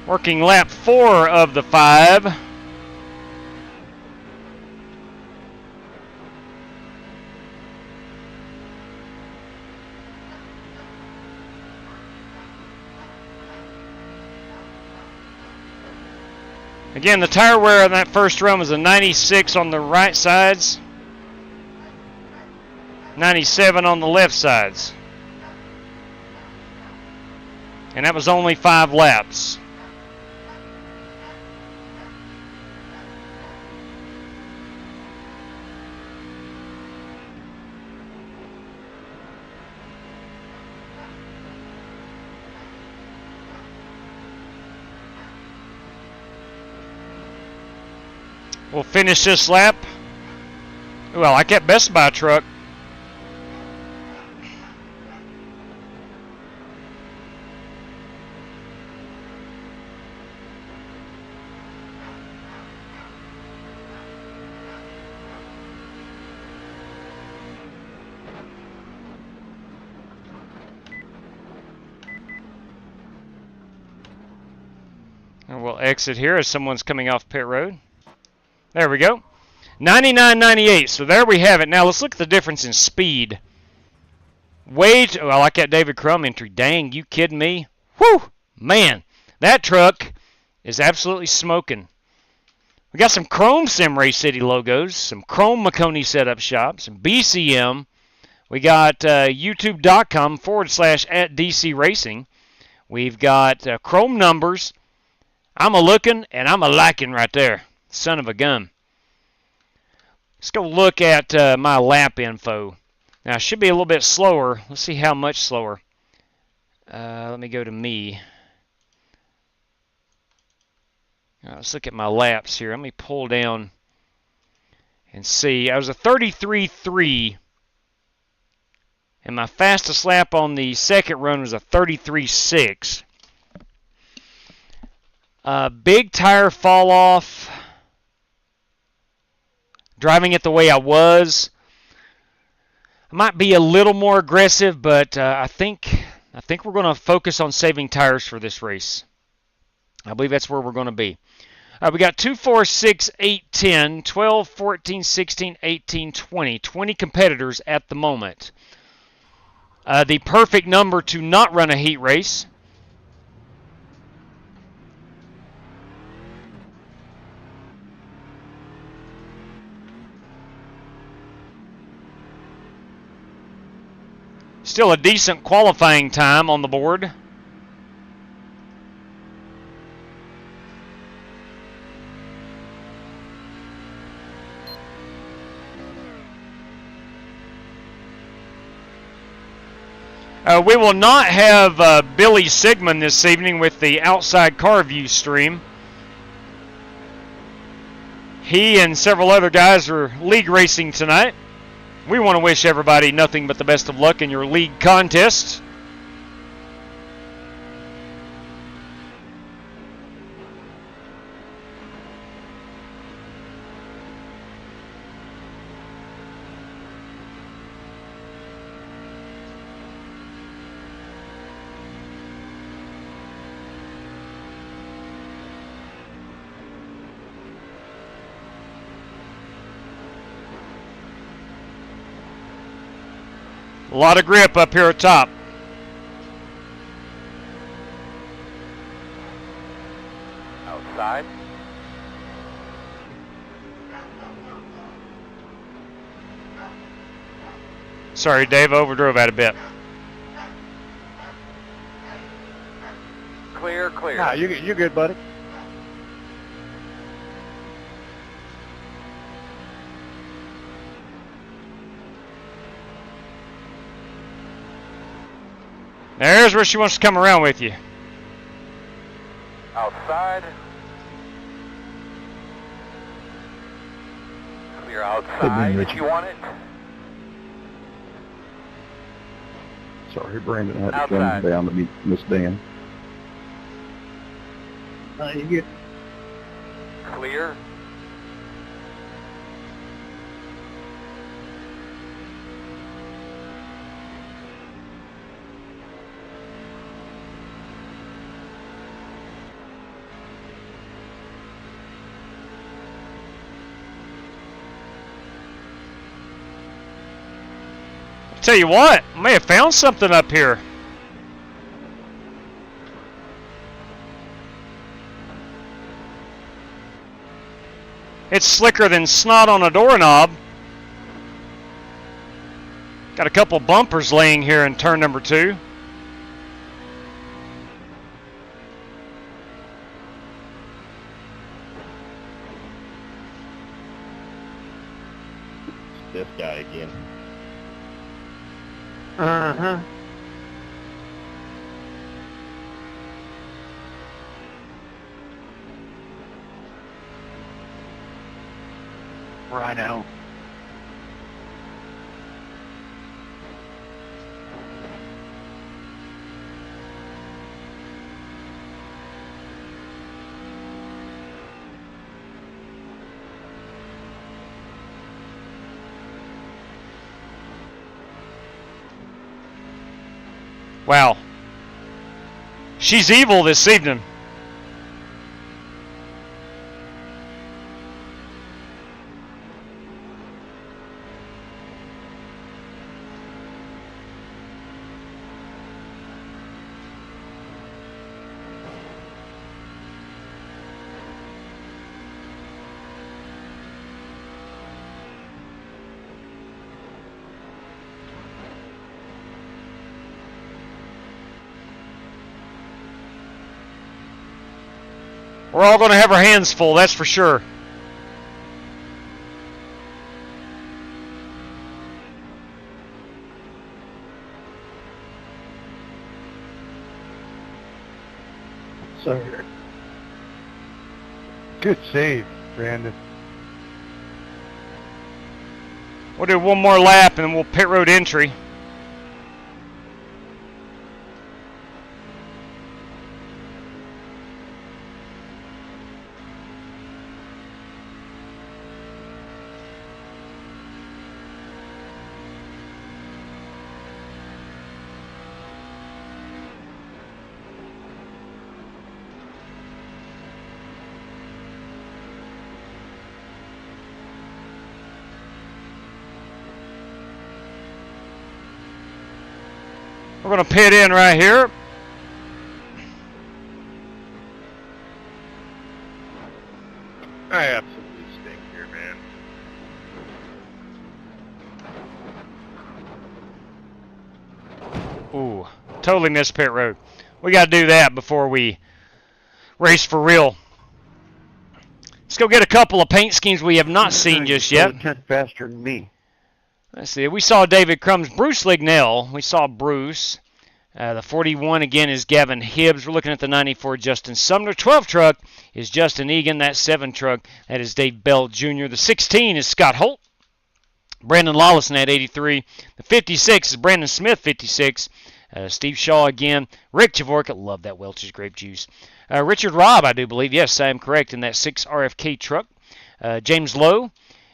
Working lap 4 of the 5. Again, the tire wear on that first run was a 96 on the right sides, 97 on the left sides. And that was only 5 laps. We'll finish this lap. Ooh, I like that Best Buy truck. And we'll exit here as someone's coming off pit road. There we go. 99.98. So there we have it. Now let's look at the difference in speed. Oh, I like that David Crum entry. Dang, you kidding me? Whew! Man, that truck is absolutely smoking. We got some Chrome Sim Race City logos, some Chrome McConey Setup Shop, some BCM. We got youtube.com/@DC Racing. We've got Chrome numbers. I'm a looking and I'm a liking right there. Son of a gun. Let's go look at my lap info. Now, it should be a little bit slower. Let's see how much slower. Let me go to me. Let's look at my laps here. Let me pull down and see. I was a 33.3. And my fastest lap on the second run was a 33.6. Big tire fall off. Driving it the way I was. I might be a little more aggressive, but I think we're going to focus on saving tires for this race. I believe that's where we're going to be. We got 2, 4, 6, 8, 10, 12, 14, 16, 18, 20. 20 competitors at the moment. The perfect number to not run a heat race. Still a decent qualifying time on the board. We will not have Billy Sigmund this evening with the Outside Car View stream. He and several other guys are league racing tonight. We want to wish everybody nothing but the best of luck in your league contests. A lot of grip up here at top. Outside. Sorry, Dave, overdrove that a bit. Clear, clear. Nah, you're good, buddy. There's where she wants to come around with you. Outside. Clear outside if you want it. Sorry, Brandon had to Outside. come down to meet Miss Dan. You get Clear. Tell you what, I may have found something up here. It's slicker than snot on a doorknob. Got a couple bumpers laying here in turn number 2. This guy again. Uh-huh. Righto. Wow. She's evil this evening. We're all going to have our hands full, that's for sure. Sorry. Good save, Brandon. We'll do one more lap and then we'll pit road entry. We're going to pit in right here. I absolutely stink here, man. Ooh, totally missed pit road. We got to do that before we race for real. Let's go get a couple of paint schemes we have not seen just yet. 10 faster than me. Let's see. We saw David Crumbs, Bruce Lignell. We saw Bruce. The 41 again is Gavin Hibbs. We're looking at the 94 Justin Sumner. 12 truck is Justin Egan. That 7 truck, that is Dave Bell Jr. The 16 is Scott Holt. Brandon Lawless in that 83. The 56 is Brandon Smith, 56. Steve Shaw again. Rick Javorka. Love that Welch's grape juice. Richard Robb, I do believe. Yes, I am correct in that 6 RFK truck. James Lowe.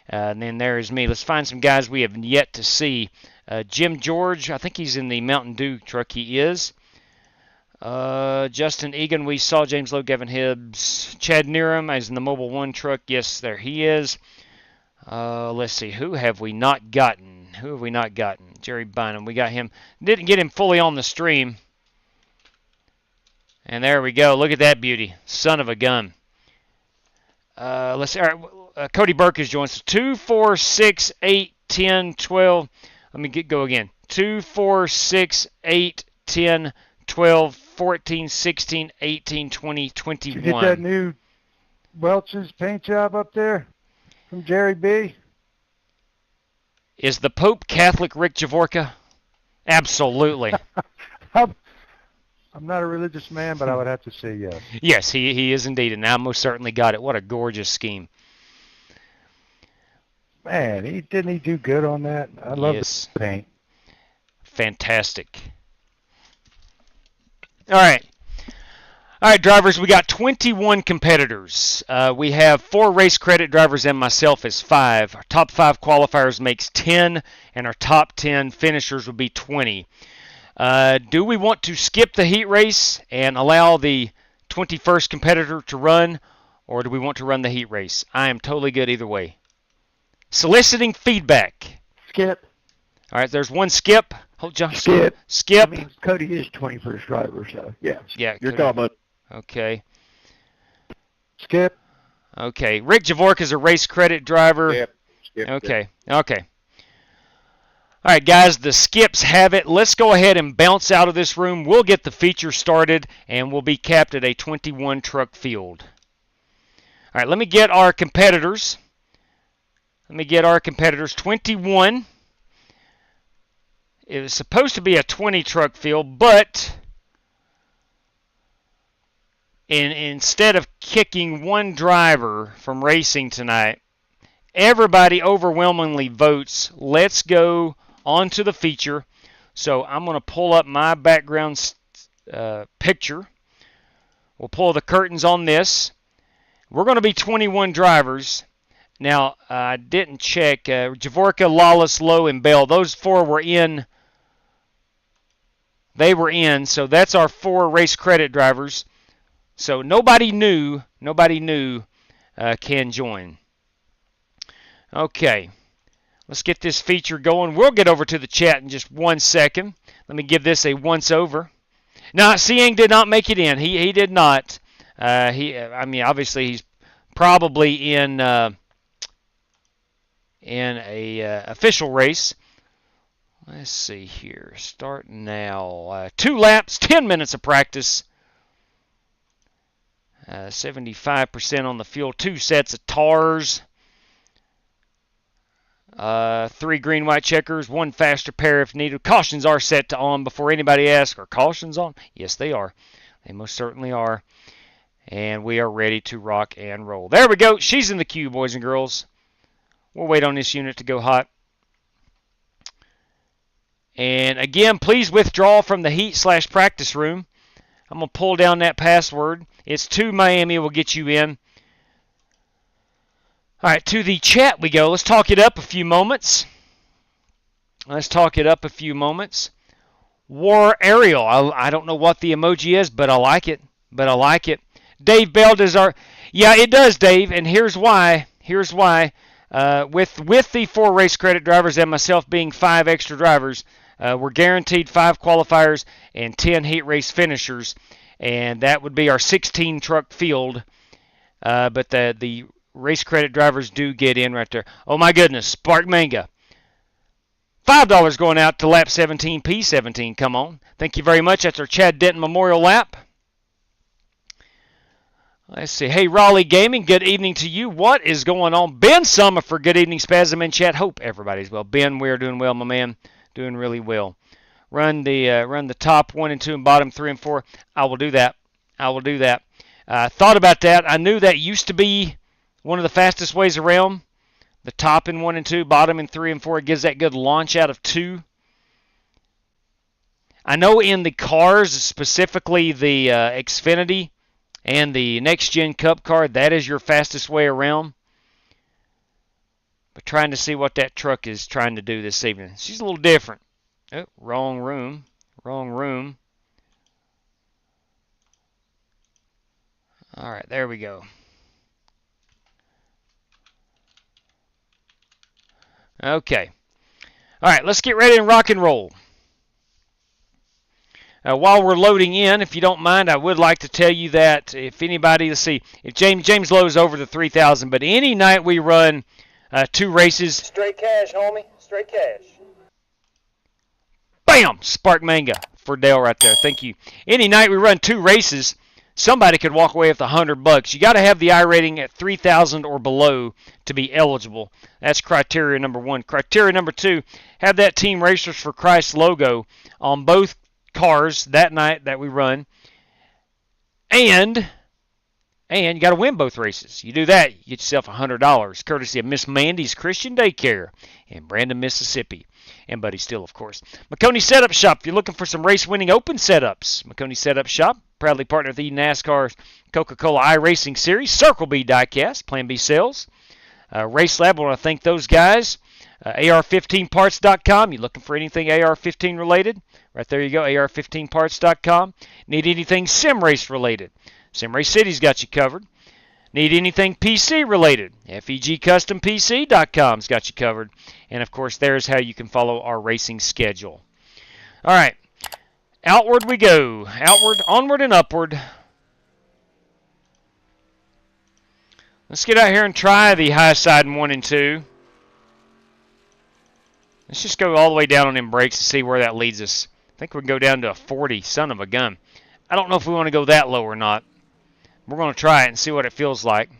And then there is me. Let's find some guys we have yet to see. Jim George, I think he's in the Mountain Dew truck. He is. Justin Egan, we saw James Lowe, Gavin Hibbs. Chad Neerum is in the Mobile 1 truck. Yes, there he is. Let's see. Who have we not gotten? Jerry Bynum. We got him. Didn't get him fully on the stream. And there we go. Look at that beauty. Son of a gun. Let's see. All right. Cody Burke is joined us. 2, 4, 6, 8, 10, 12. Let me go again. 2, 4, 6, 8, 10, 12, 14, 16, 18, 20, 21. Did you get that new Welch's paint job up there from Jerry B? Is the Pope Catholic Rick Javorka? Absolutely. I'm not a religious man, but I would have to say yes. Yes, he is indeed, and I most certainly got it. What a gorgeous scheme. Man, didn't he do good on that? I love the paint. Fantastic. All right. All right, drivers, we got 21 competitors. We have 4 race credit drivers and myself as 5. Our top 5 qualifiers makes 10, and our top 10 finishers will be 20. Do we want to skip the heat race and allow the 21st competitor to run, or do we want to run the heat race? I am totally good either way. Soliciting feedback. Skip. All right, there's one skip. Hold John. Skip. Skip. I mean, Cody is 21st driver, so yeah. Yeah. You're talking about. Okay. Skip. Okay. Rick Javorka is a race credit driver. Skip. Okay. Okay. All right, guys, the skips have it. Let's go ahead and bounce out of this room. We'll get the feature started, and we'll be capped at a 21 truck field. All right, let me get our competitors. 21. It was supposed to be a 20 truck field, but instead of kicking one driver from racing tonight, everybody overwhelmingly votes, let's go onto the feature. So I'm going to pull up my background picture. We'll pull the curtains on this. We're going to be 21 drivers. Now, I didn't check. Javorka, Lawless, Lowe, and Bell, those 4 were in. They were in, so that's our 4 race credit drivers. So nobody new can join. Okay, let's get this feature going. We'll get over to the chat in just 1 second. Let me give this a once over. Now, Siang did not make it in. He did not. I mean, obviously he's probably in a official race. Let's see here. Start now. 2 laps, 10 minutes of practice. 75% on the fuel. 2 sets of tars. 3 green, white checkers. 1 faster pair if needed. Cautions are set to on before anybody asks, are cautions on? Yes, they are. They most certainly are. And we are ready to rock and roll. There we go. She's in the queue, boys and girls. We'll wait on this unit to go hot. And again, please withdraw from the heat/practice room. I'm going to pull down that password. It's to Miami. We'll get you in. All right, to the chat we go. Let's talk it up a few moments. War Aerial. I don't know what the emoji is, but I like it. Dave Bell does our... Yeah, it does, Dave, and here's why. With the 4 race credit drivers and myself being 5 extra drivers, We're guaranteed 5 qualifiers and 10 heat race finishers, and that would be our 16 truck field. But the race credit drivers do get in right there. Oh my goodness, Spark Manga. $5 going out to lap 17, P17. Come on. Thank you very much. That's our Chad Denton Memorial Lap. Let's see. Hey, Raleigh Gaming, good evening to you. What is going on? Ben Summerford, good evening. Spasm in chat. Hope everybody's well. Ben, we're doing well, my man. Doing really well. Run the top 1 and 2 and bottom 3 and 4. I will do that. I will do that. Thought about that. I knew that used to be one of the fastest ways around. The top in 1 and 2, bottom in 3 and 4. It gives that good launch out of 2. I know in the cars, specifically the Xfinity and the Next Gen Cup car, that is your fastest way around. But trying to see what that truck is trying to do this evening. She's a little different. Oh, wrong room. Wrong room. All right, there we go. Okay. All right, let's get ready and rock and roll. While we're loading in, if you don't mind, I would like to tell you that if anybody, let's see, if James Lowe is over the 3,000, but any night we run 2 races. Straight cash, homie. Straight cash. Bam! Spark Manga for Dale right there. Thank you. Any night we run 2 races, somebody could walk away with $100. You got to have the I rating at 3,000 or below to be eligible. That's criteria number 1. Criteria number 2, have that Team Racers for Christ logo on both cars that night that we run. And you got to win both races. You do that, you get yourself $100, courtesy of Miss Mandy's Christian Daycare in Brandon, Mississippi. And Buddy Steele, of course. McConey Setup Shop. If you're looking for some race-winning open setups, McConey Setup Shop, proudly partner with the NASCAR Coca-Cola iRacing Series, Circle B Diecast, Plan B Sales. RaceLab, I want to thank those guys. AR15parts.com. You looking for anything AR15 related? Right there you go, AR15parts.com. Need anything sim race related? Sim Race City's got you covered. Need anything PC related? FEGCustomPC.com's got you covered. And of course, there's how you can follow our racing schedule. All right, outward we go. Outward, onward, and upward. Let's get out here and try the high side in 1 and 2. Let's just go all the way down on them brakes and see where that leads us. I think we can go down to a 40, son of a gun. I don't know if we want to go that low or not. We're going to try it and see what it feels like.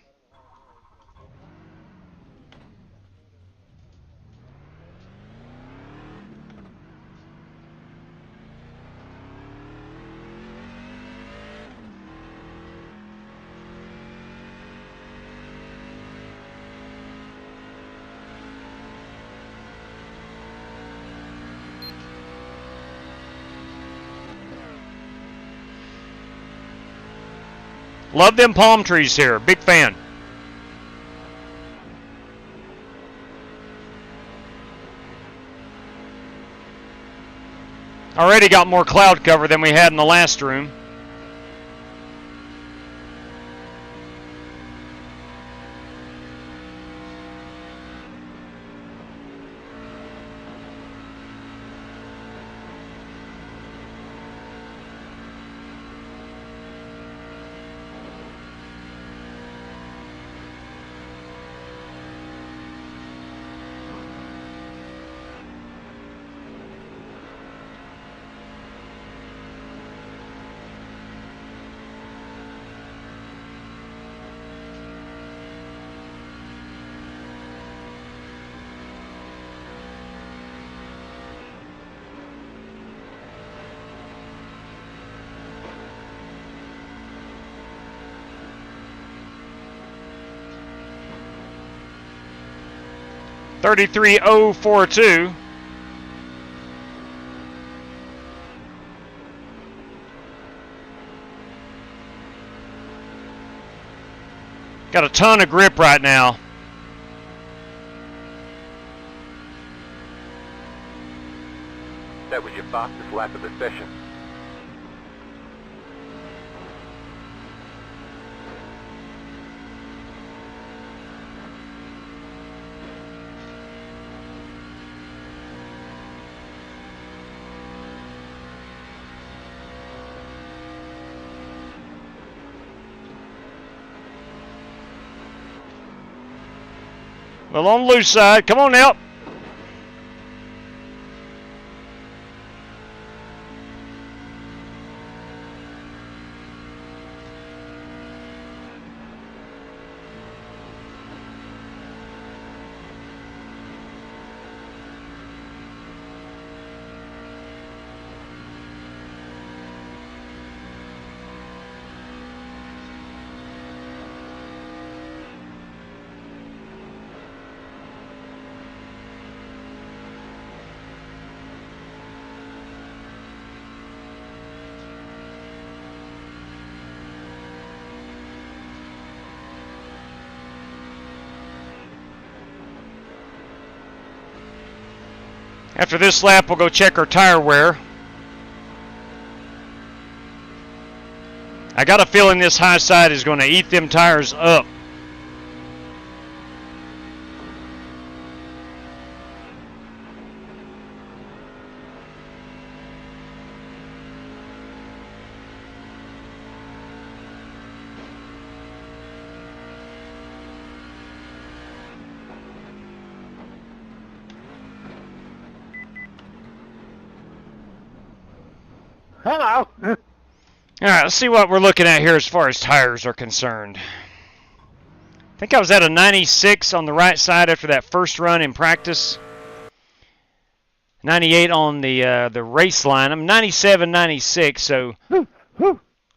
Love them palm trees here. Big fan. Already got more cloud cover than we had in the last room. $33,042. Got a ton of grip right now. That was your fastest lap of the session. Well, on the loose side. Come on now. After this lap, we'll go check our tire wear. I got a feeling this high side is going to eat them tires up. Hello. All right, let's see what we're looking at here as far as tires are concerned. I think I was at a 96 on the right side after that first run in practice. 98 on the race line. I'm 97, 96, so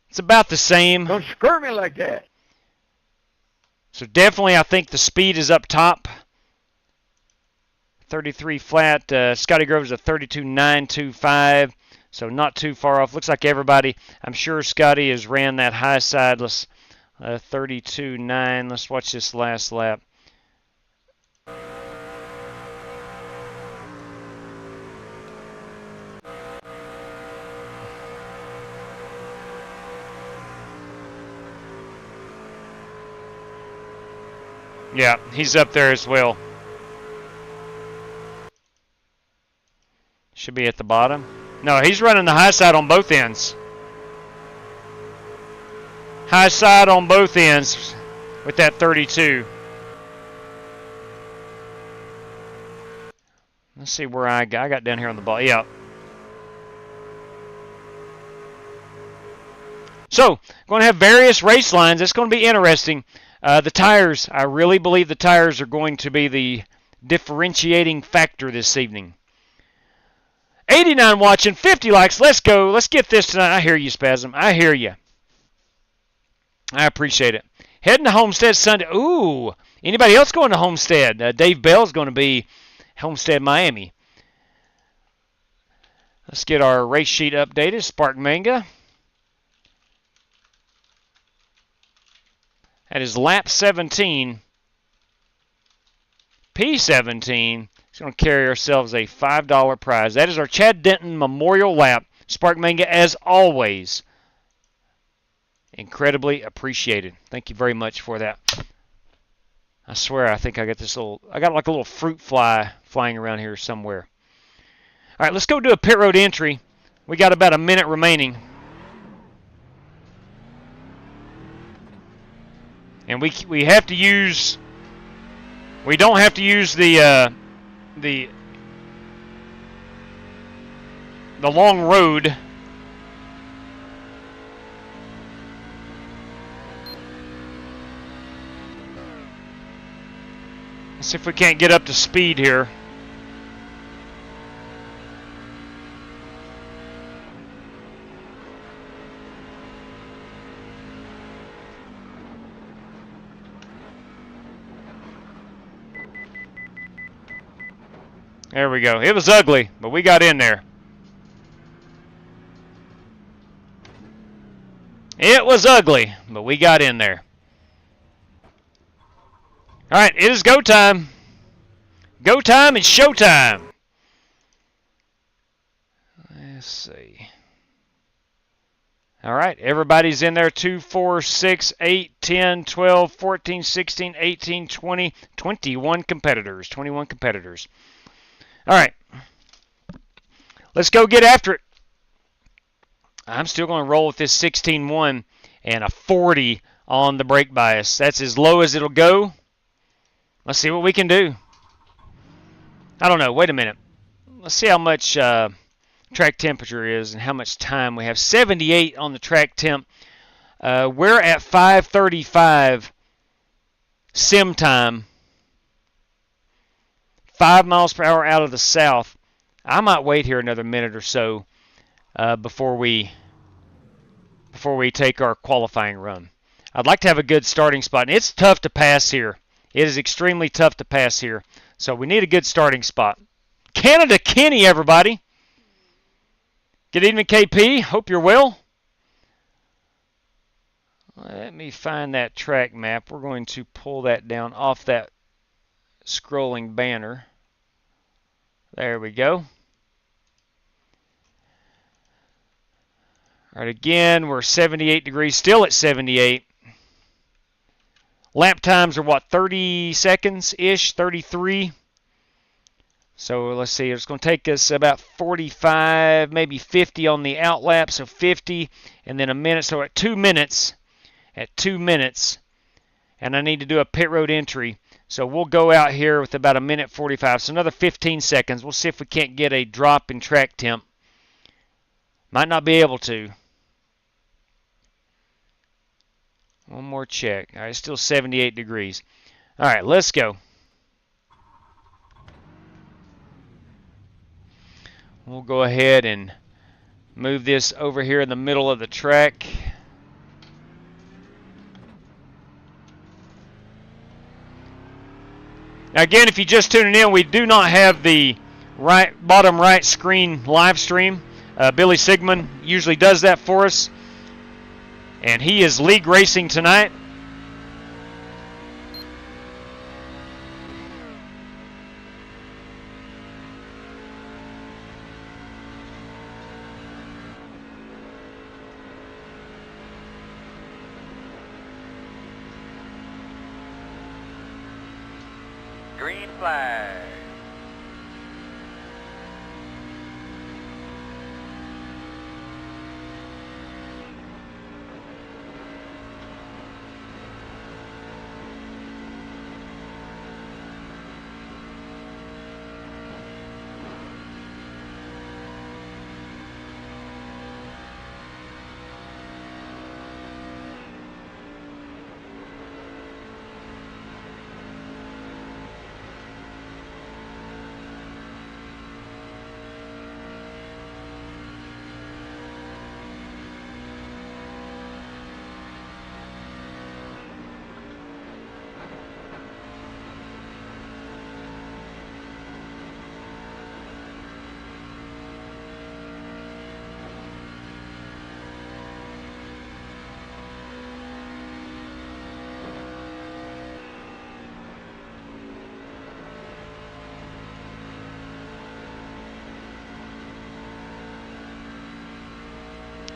it's about the same. Don't screw me like that. So definitely I think the speed is up top. 33 flat. Scotty Grover's a 32.925. So not too far off. Looks like everybody, I'm sure Scotty has ran that high side. Let's 32.9. Let's watch this last lap. Yeah, he's up there as well. Should be at the bottom. No, he's running the high side on both ends. High side on both ends with that 32. Let's see where I got down here on the ball. Yeah. So, going to have various race lines. It's going to be interesting. The tires, I really believe the tires are going to be the differentiating factor this evening. 89 watching, 50 likes. Let's go. Let's get this tonight. I hear you, Spasm. I hear you. I appreciate it. Heading to Homestead Sunday. Ooh. Anybody else going to Homestead? Dave Bell's going to be Homestead, Miami. Let's get our race sheet updated. Spark Manga. That is lap 17. P17. It's going to carry ourselves a $5 prize. That is our Chad Denton Memorial Lap. Spark Manga, as always, incredibly appreciated. Thank you very much for that. I swear, I think I got like a little fruit fly flying around here somewhere. All right, let's go do a pit road entry. We got about a minute remaining. And we have to use, we don't have to use the long road. Let's see if we can't get up to speed here. There we go. It was ugly, but we got in there. It was ugly, but we got in there. All right, it is go time. Go time and show time. Let's see. All right, everybody's in there. 2, 4, 6, 8, 10, 12, 14, 16, 18, 20, 21 competitors. 21 competitors. All right, let's go get after it. I'm still going to roll with this 16-1 and a 40 on the brake bias. That's as low as it'll go. Let's see what we can do. I don't know. Wait a minute. Let's see how much track temperature is and how much time we have. 78 on the track temp. We're at 5:35 sim time. 5 miles per hour out of the south. I might wait here another minute or so before we take our qualifying run. I'd like to have a good starting spot, and it's tough to pass here. It is extremely tough to pass here, so we need a good starting spot. Canada Kenny, everybody. Good evening, KP. Hope you're well. Let me find that track map. We're going to pull that down off that scrolling banner. There we go. All right, again, we're 78 degrees, still at 78. Lap times are what, 30 seconds-ish, 33. So let's see, it's going to take us about 45, maybe 50 on the out lap, so 50, and then a minute. So at 2 minutes, and I need to do a pit road entry. So we'll go out here with about a minute 45, so another 15 seconds. We'll see if we can't get a drop in track temp. Might not be able to. One more check. All right, still 78 degrees. All right, let's go. We'll go ahead and move this over here in the middle of the track. Now again, if you're just tuning in, we do not have the bottom right screen live stream. Billy Sigmund usually does that for us. And he is league racing tonight. Green flag.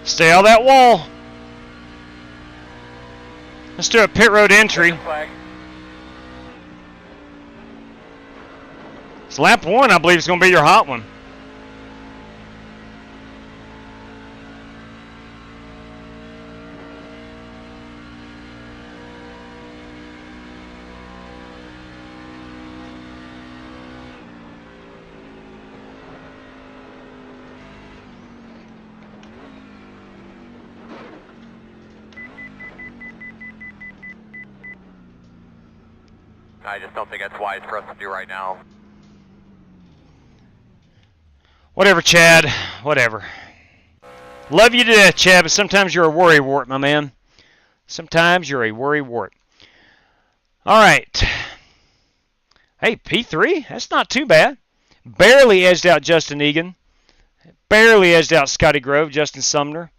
Stay on that wall. Let's do a pit road entry. It's lap 1, I believe, is going to be your hot one. I just don't think that's wise for us to do right now. Whatever, Chad. Whatever. Love you to death, Chad, but sometimes you're a worry wart, my man. Sometimes you're a worry wart. All right. Hey, P3? That's not too bad. Barely edged out Justin Egan. Barely edged out Scotty Grove, Justin Sumner.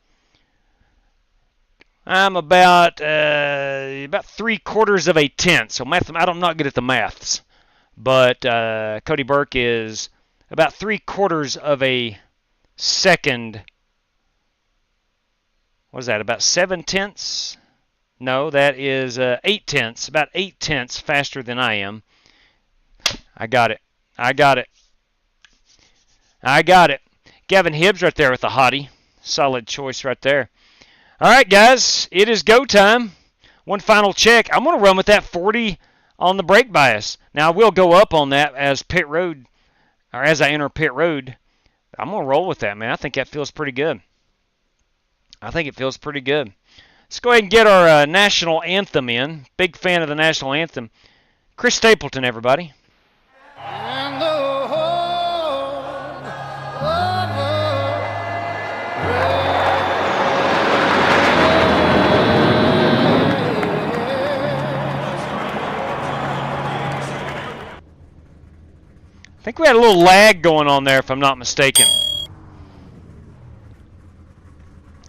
I'm about 3/4 of a tenth. So I'm not good at the maths, but Cody Burke is about 3/4 of a second. What is that? About 7 tenths? No, that is 8 tenths. About 8 tenths faster than I am. I got it. I got it. I got it. Gavin Hibbs right there with the hottie. Solid choice right there. All right, guys, it is go time. One final check. I'm going to run with that 40 on the brake bias. Now, I will go up on that as pit road, or as I enter pit road. I'm going to roll with that, man. I think that feels pretty good. I think it feels pretty good. Let's go ahead and get our national anthem in. Big fan of the national anthem. Chris Stapleton, everybody. And the whole I think we had a little lag going on there, if I'm not mistaken.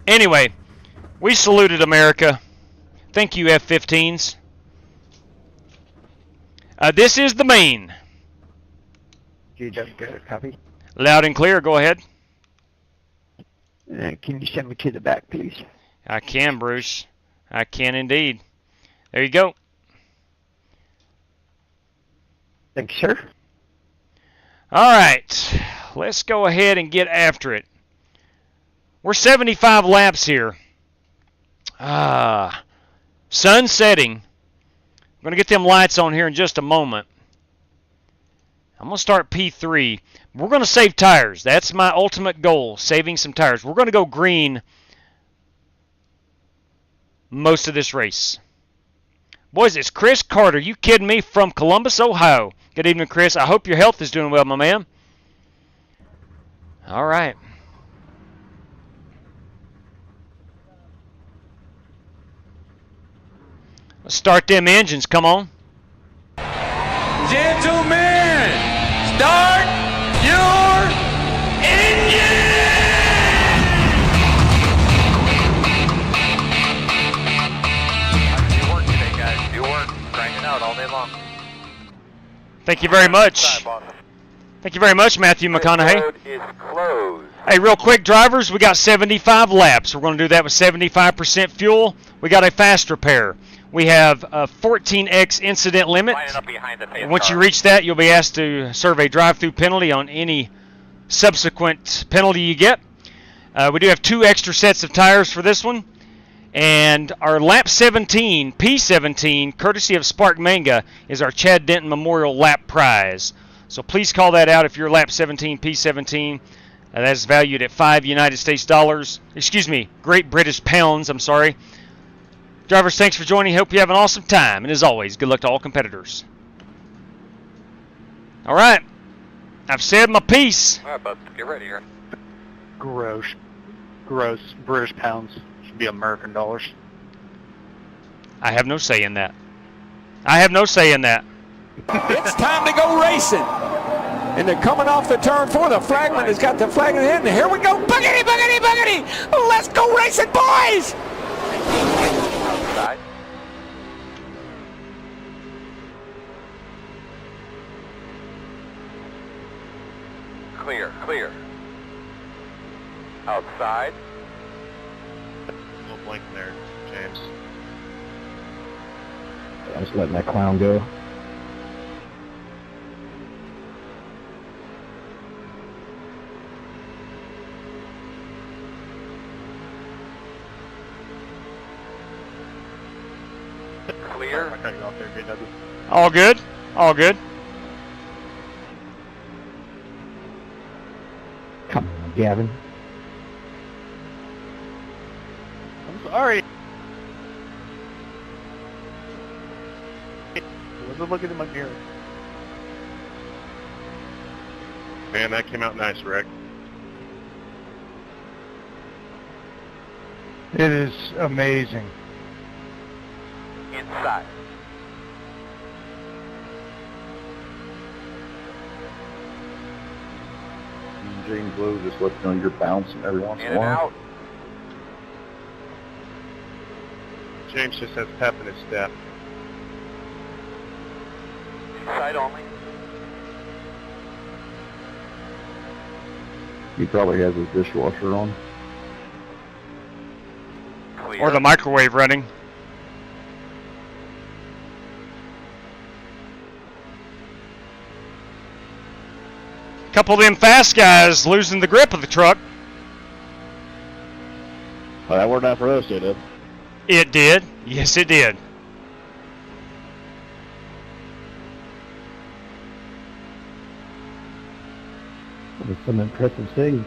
Anyway, we saluted America. Thank you, F-15s. This is the main. GW, copy. Loud and clear. Go ahead. Can you send me to the back, please? I can, Bruce. I can indeed. There you go. Thank you, sir. All right. Let's go ahead and get after it. We're 75 laps here. Sun setting. I'm going to get them lights on here in just a moment. I'm going to start P3. We're going to save tires. That's my ultimate goal, saving some tires. We're going to go green most of this race. Boys, it's Chris Carter. You kidding me? From Columbus, Ohio. Good evening, Chris. I hope your health is doing well, my man. All right. Let's start them engines. Come on. Gentlemen, start your engine! Do work today, guys. Do work. Grinding out all day long. Thank you very much. Thank you very much, Matthew McConaughey. Road is closed. Hey, real quick, drivers, we got 75 laps. We're going to do that with 75% fuel. We got a fast repair. We have a 14x incident limit. Lining up behind the And once you reach that, you'll be asked to serve a drive-through penalty on any subsequent penalty you get. We do have 2 extra sets of tires for this one. And our lap 17, P17, courtesy of Spark Manga, is our Chad Denton Memorial Lap Prize. So please call that out if you're lap 17, P17. That's valued at $5 United States dollars. Excuse me, Great British Pounds, I'm sorry. Drivers, thanks for joining. Hope you have an awesome time. And as always, good luck to all competitors. All right. I've said my piece. All right, bud. Get ready here. Gross British pounds. Should be American dollars. I have no say in that. I have no say in that. It's time to go racing. And they're coming off the turn 4. The flagman has got the flag in the hand. And here we go. Boogity, boogity, boogity. Let's go racing, boys. Outside. Clear, clear. Outside. No blink there, James. I'm just letting that clown go. Clear. I cut you off there, JW. All good? All good. Come on, Gavin. I'm sorry. I wasn't looking at my mirror. Man, that came out nice, Rick. It is amazing. Inside. James Blue just let you know you're bouncing every once In and out. James just has pep in his step. Inside only. He probably has his dishwasher on. Clear. Or the microwave running. Couple of them fast guys losing the grip of the truck. Well, that worked out for us, did it? It did. Yes, it did. With some impressive saves.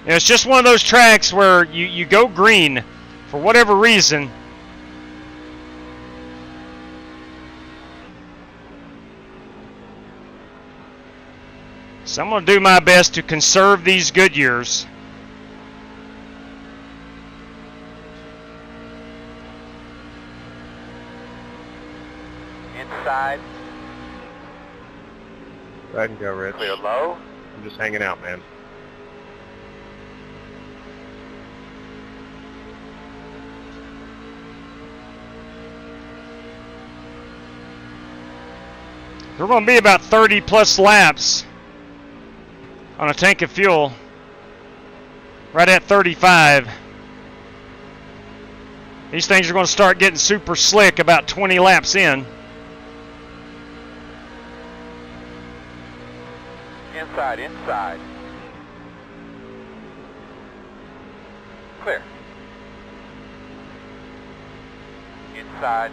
Yeah, it's just one of those tracks where you go green for whatever reason. So I'm going to do my best to conserve these good years. Inside. Go ahead and go, Rich. Clear low. I'm just hanging out, man. There are going to be about 30 plus laps on a tank of fuel. Right at 35. These things are going to start getting super slick about 20 laps in. Inside, inside. Clear. Inside.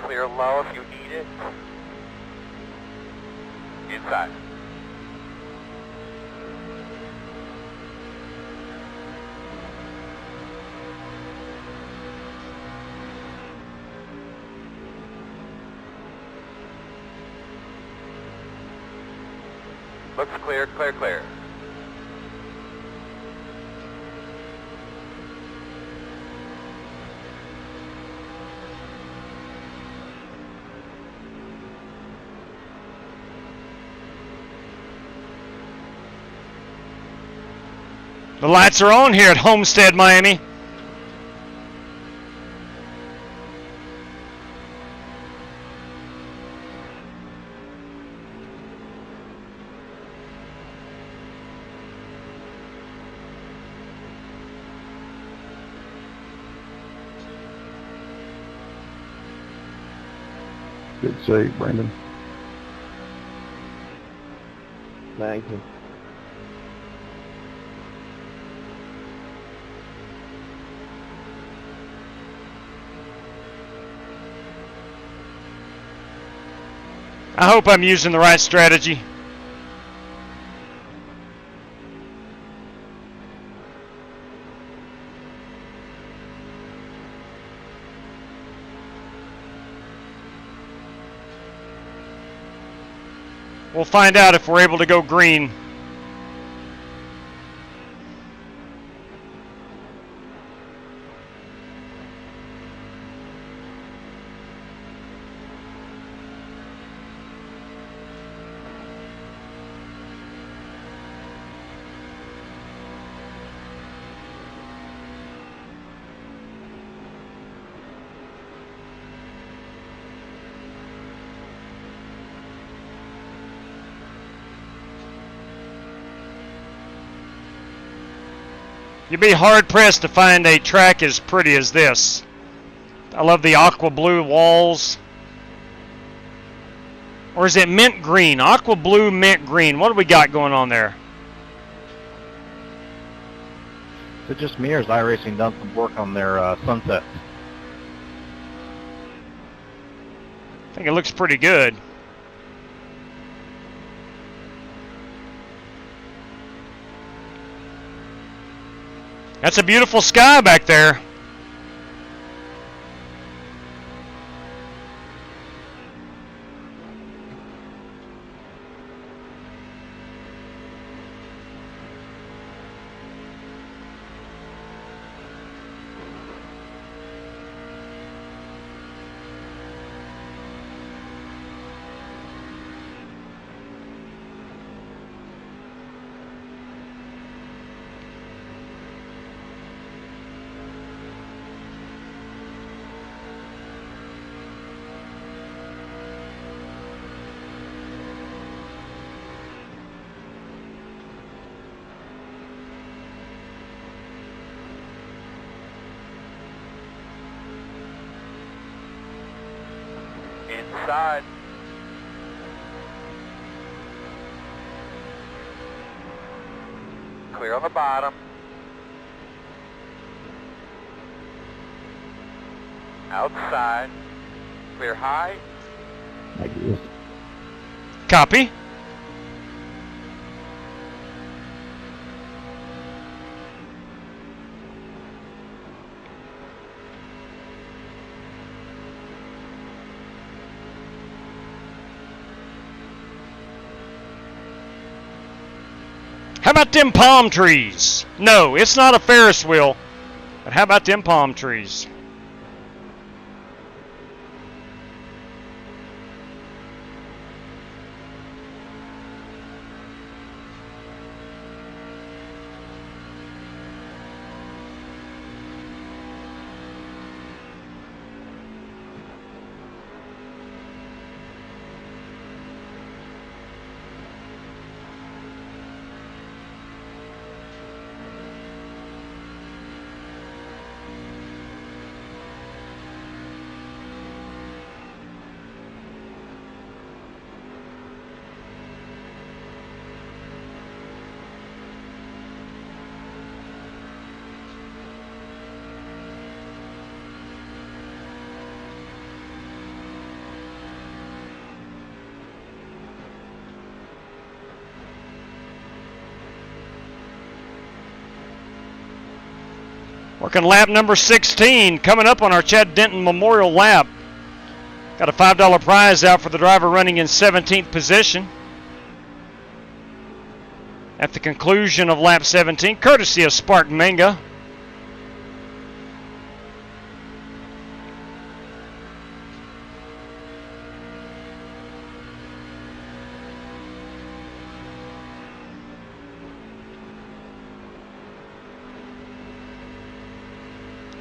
Clear low if you need it. Inside. Looks clear, clear, clear. The lights are on here at Homestead, Miami. Good save, Brandon. Thank you. I hope I'm using the right strategy. We'll find out if we're able to go green. You'd be hard-pressed to find a track as pretty as this. I love the aqua blue walls. Or is it mint green? Aqua blue, mint green. What do we got going on there? Is it just me, or has iRacing done some work on their sunsets? I think it looks pretty good. That's a beautiful sky back there. outside. Clear on the bottom. Outside. Clear high. Copy. How about them palm trees? No, it's not a Ferris wheel. But how about them palm trees? Working lap number 16, coming up on our Chad Denton Memorial Lap. Got a $5 prize out for the driver running in 17th position. At the conclusion of lap 17, courtesy of Spartan Manga.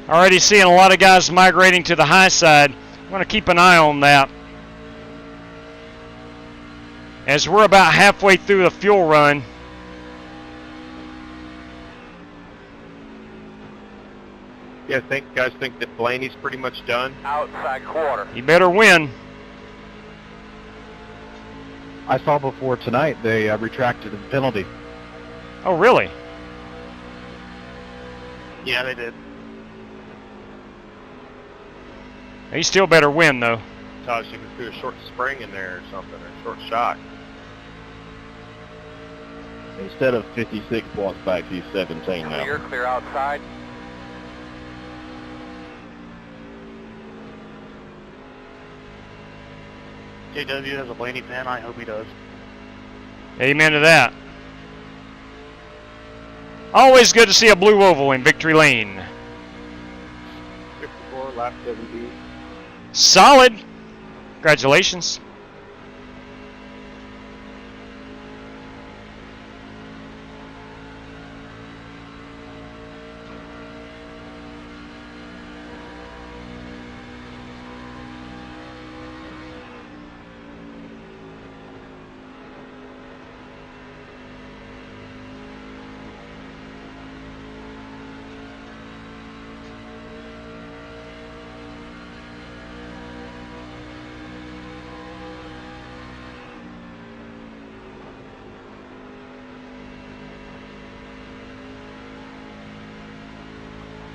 Already seeing a lot of guys migrating to the high side. I'm going to keep an eye on that. As we're about halfway through the fuel run. Yeah, guys think that Blaney's pretty much done? Outside quarter. He better win. I saw before tonight they retracted the penalty. Oh, really? Yeah, they did. He still better win, though. Todd, you could do a short spring in there or something, or a short shot. Instead of 56 blocks back, he's 17 now. Clear outside. JW has a Blaney pin. I hope he does. Amen to that. Always good to see a blue oval in Victory Lane. 54, lap 17. Solid. Congratulations.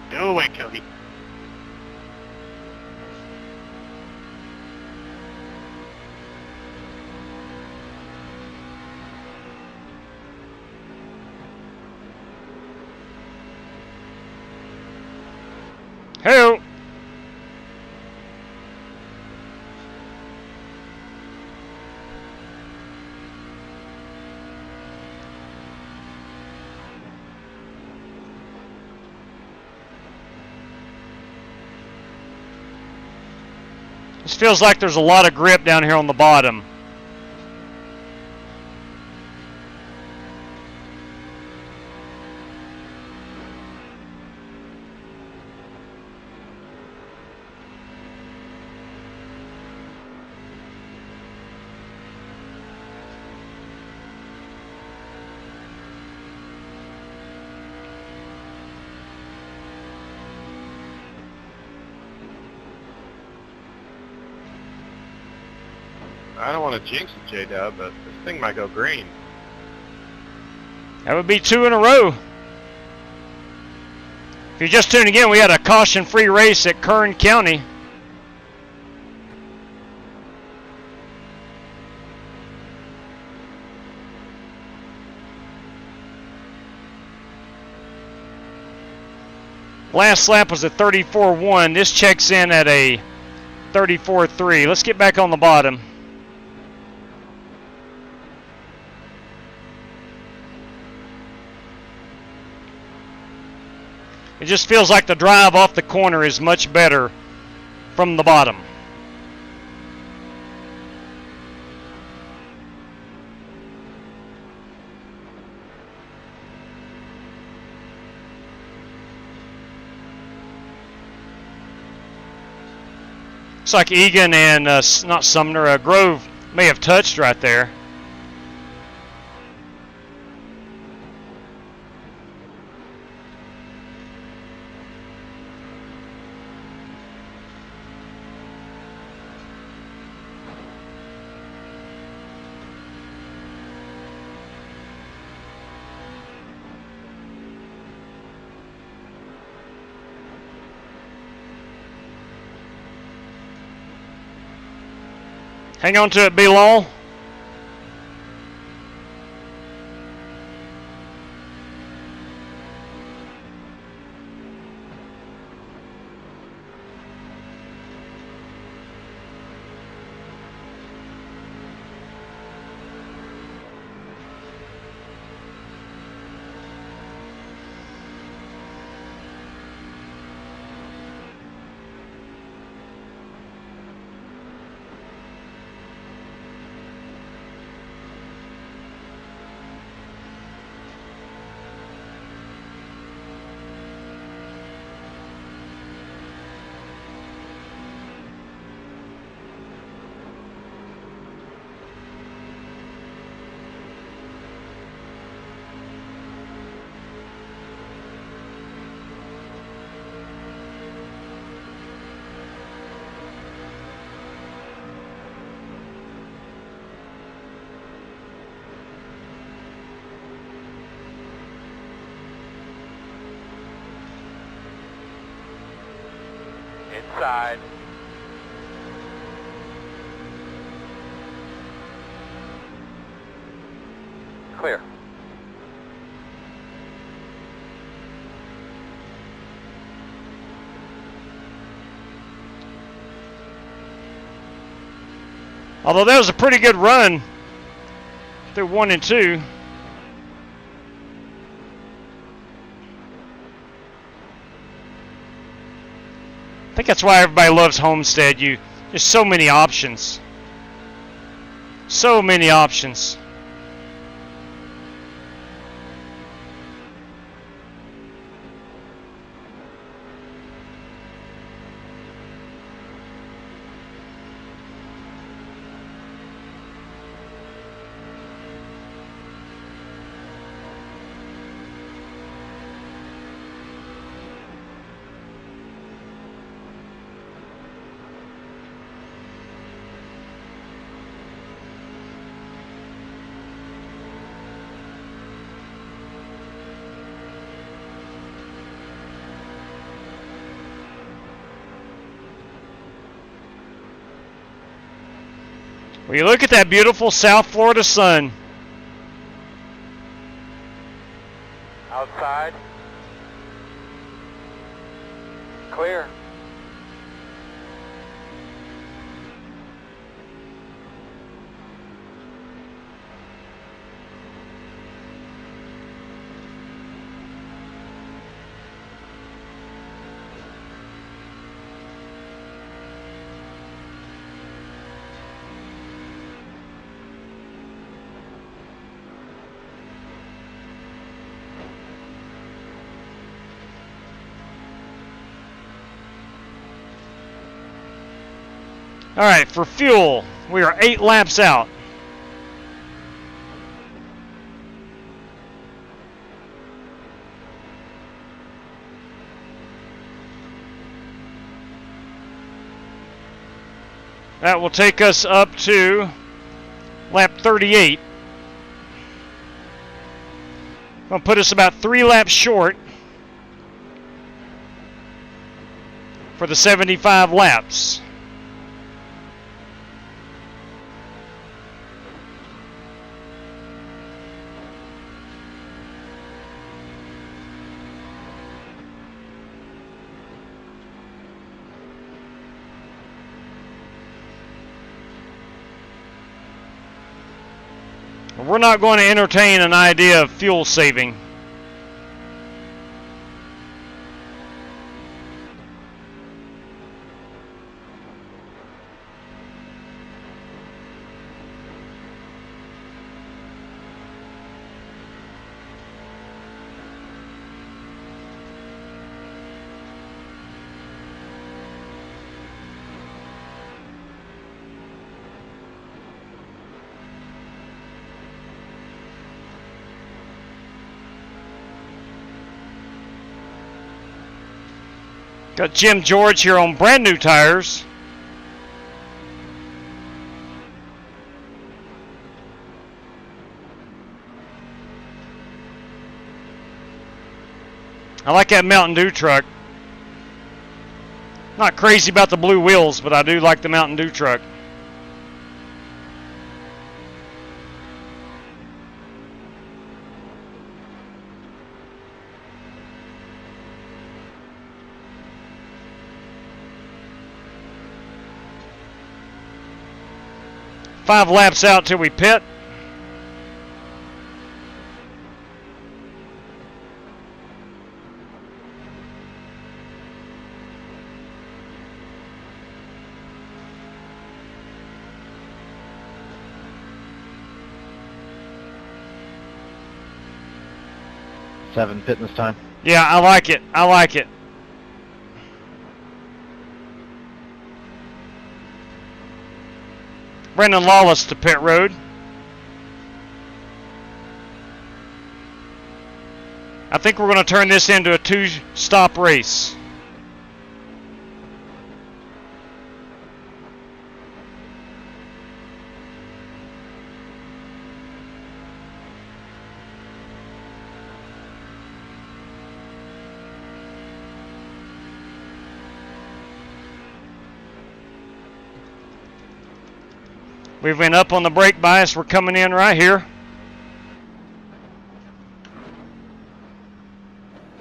Go away, Cody. Hey. This feels like there's a lot of grip down here on the bottom. I don't want to jinx it, J-Dub, but this thing might go green. That would be 2 in a row. If you're just tuning in, we had a caution-free race at Kern County. Last lap was a 34.1. This checks in at a 34.3. Let's get back on the bottom. It just feels like the drive off the corner is much better from the bottom. Looks like Egan and, not Sumner, Grove may have touched right there. Hang on to it, Bilal. Inside. Clear. Although that was a pretty good run through 1 and 2. I think that's why everybody loves Homestead. There's so many options. So many options. Well, you look at that beautiful South Florida sun. Outside. Clear. All right, for fuel, we are 8 laps out. That will take us up to lap 38. Gonna put us about 3 laps short for the 75 laps. We're not going to entertain an idea of fuel saving. Got Jim George here on brand new tires. I like that Mountain Dew truck. Not crazy about the blue wheels, but I do like the Mountain Dew truck. Five laps out till we pit. Seven pitting this time. Yeah, I like it. I like it. Brendan Lawless to pit road. I think we're going to turn this into a 2-stop race. We went up on the brake bias. We're coming in right here.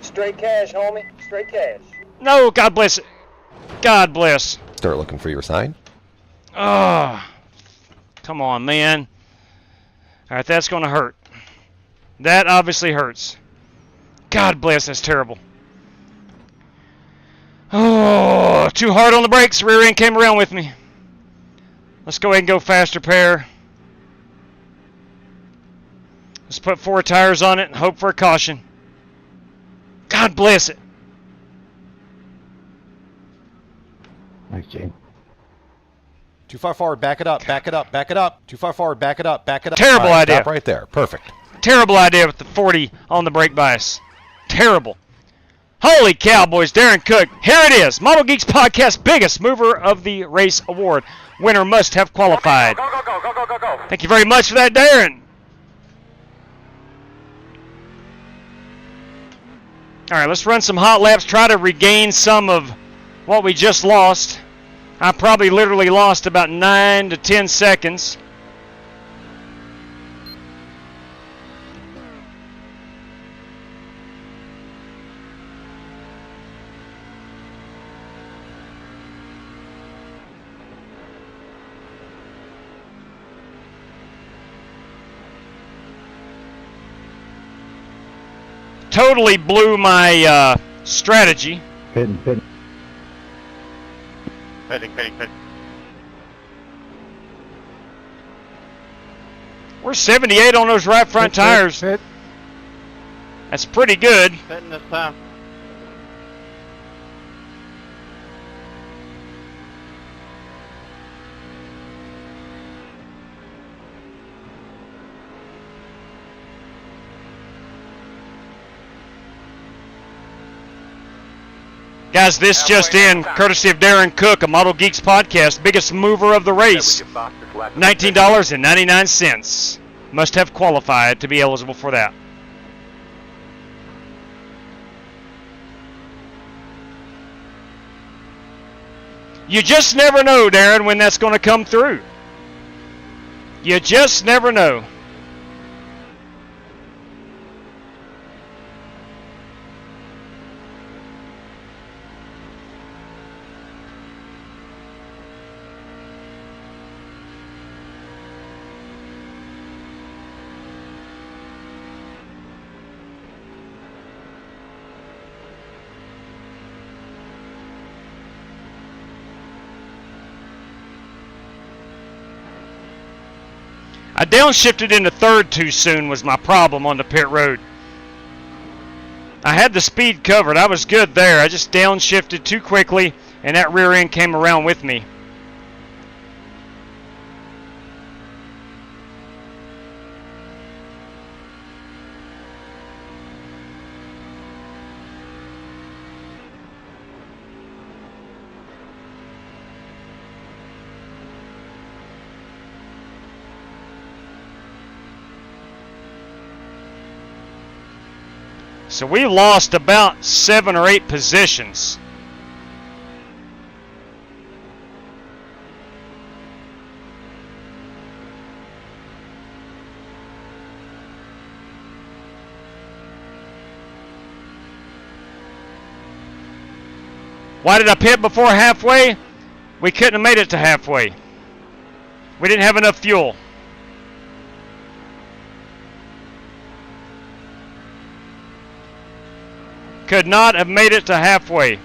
Straight cash, homie. Straight cash. No, God bless it. God bless. Start looking for your sign. Oh, come on, man. All right, that's going to hurt. That obviously hurts. God bless, that's terrible. Oh, too hard on the brakes. Rear end came around with me. Let's go ahead and go faster pair. Let's put 4 tires on it and hope for a caution. God bless it. Thanks, Gene. Too far forward, back it up, back it up, back it up. Too far forward, back it up, back it up. Terrible idea. Stop right there. Perfect. Terrible idea with the 40 on the brake bias. Terrible. Holy cow, boys. Darren Cook. Here it is. Model Geeks Podcast biggest mover of the race award. Winner must have qualified. Go, go, go, go, go, go, go. Thank you very much for that, Darren. All right, let's run some hot laps, try to regain some of what we just lost. I probably literally lost about 9 to 10 seconds. Totally blew my strategy. Pitting. Pitting. We're 78 on those right front tires. That's pretty good. Pitting this time. Guys, this just in, courtesy of Darren Cook, a Model Geeks Podcast, biggest mover of the race. $19.99. Must have qualified to be eligible for that. You just never know, Darren, when that's going to come through. You just never know. I downshifted into third too soon was my problem on the pit road. I had the speed covered. I was good there. I just downshifted too quickly, and that rear end came around with me. So we lost about 7 or 8 positions. Why did I pit before halfway? We couldn't have made it to halfway. We didn't have enough fuel. Could not have made it to halfway.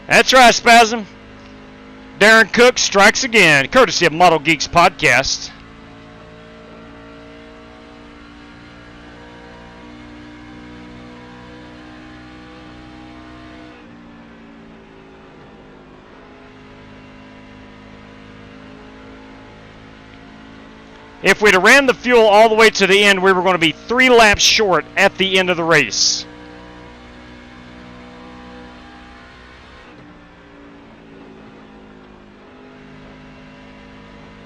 That's right, Spasm. Darren Cook strikes again, courtesy of Model Geeks Podcast. If we'd have ran the fuel all the way to the end, we were going to be 3 laps short at the end of the race.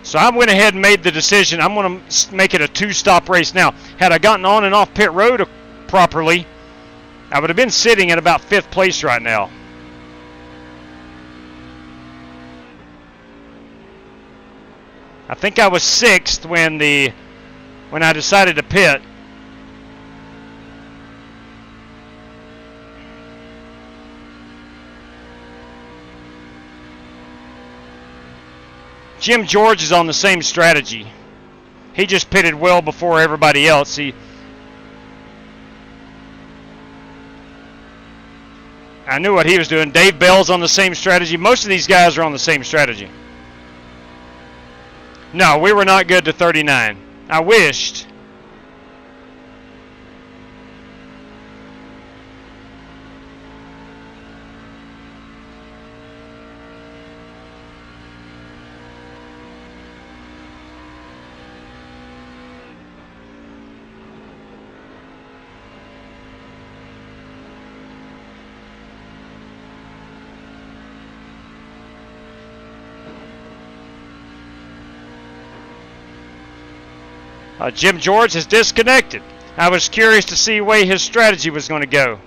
So I went ahead and made the decision. I'm going to make it a 2-stop race now. Had I gotten on and off pit road properly, I would have been sitting at about 5th place right now. I think I was 6th when I decided to pit. Jim George is on the same strategy. He just pitted well before everybody else. I knew what he was doing. Dave Bell's on the same strategy. Most of these guys are on the same strategy. No, we were not good to 39. I wished. Jim George has disconnected. I was curious to see the way his strategy was going to go.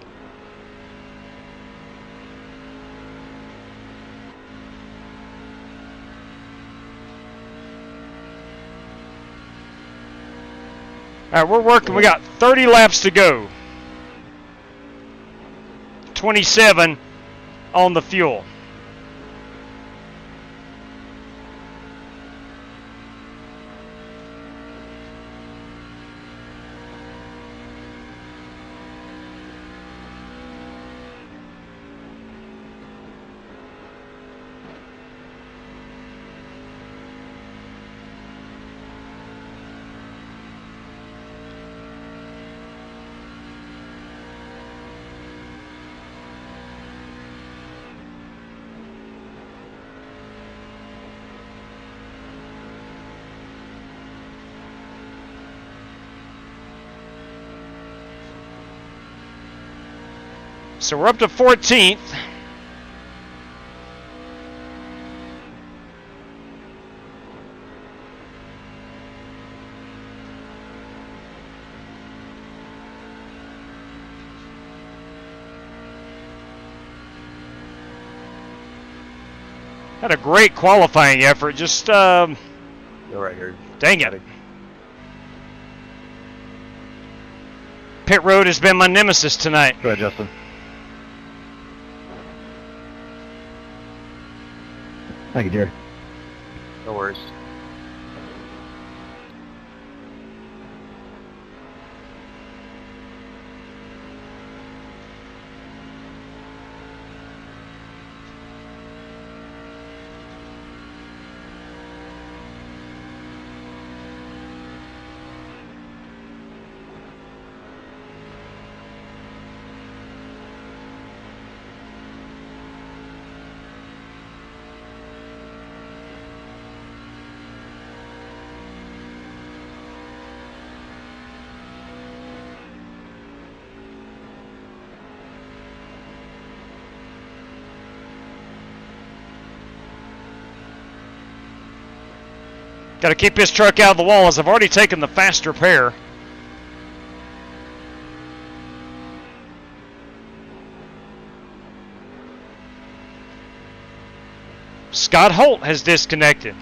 All right, we're working. We got 30 laps to go. 27 on the fuel. So we're up to 14th. Had a great qualifying effort. Just Go right here. dang it. Pit road has been my nemesis tonight. Go ahead, Justin. Thank you, Jerry. No worries. Got to keep this truck out of the wall, as I've already taken the faster pair. Scott Holt has disconnected.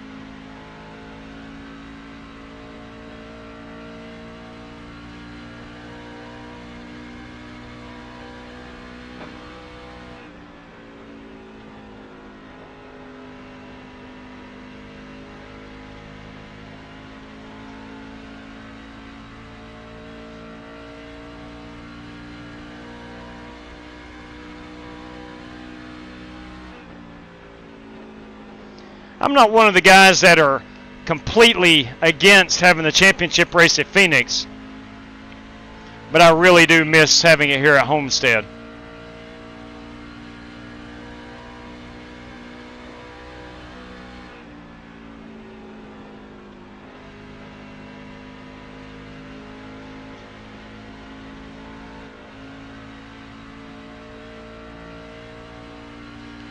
I'm not one of the guys that are completely against having the championship race at Phoenix, but I really do miss having it here at Homestead.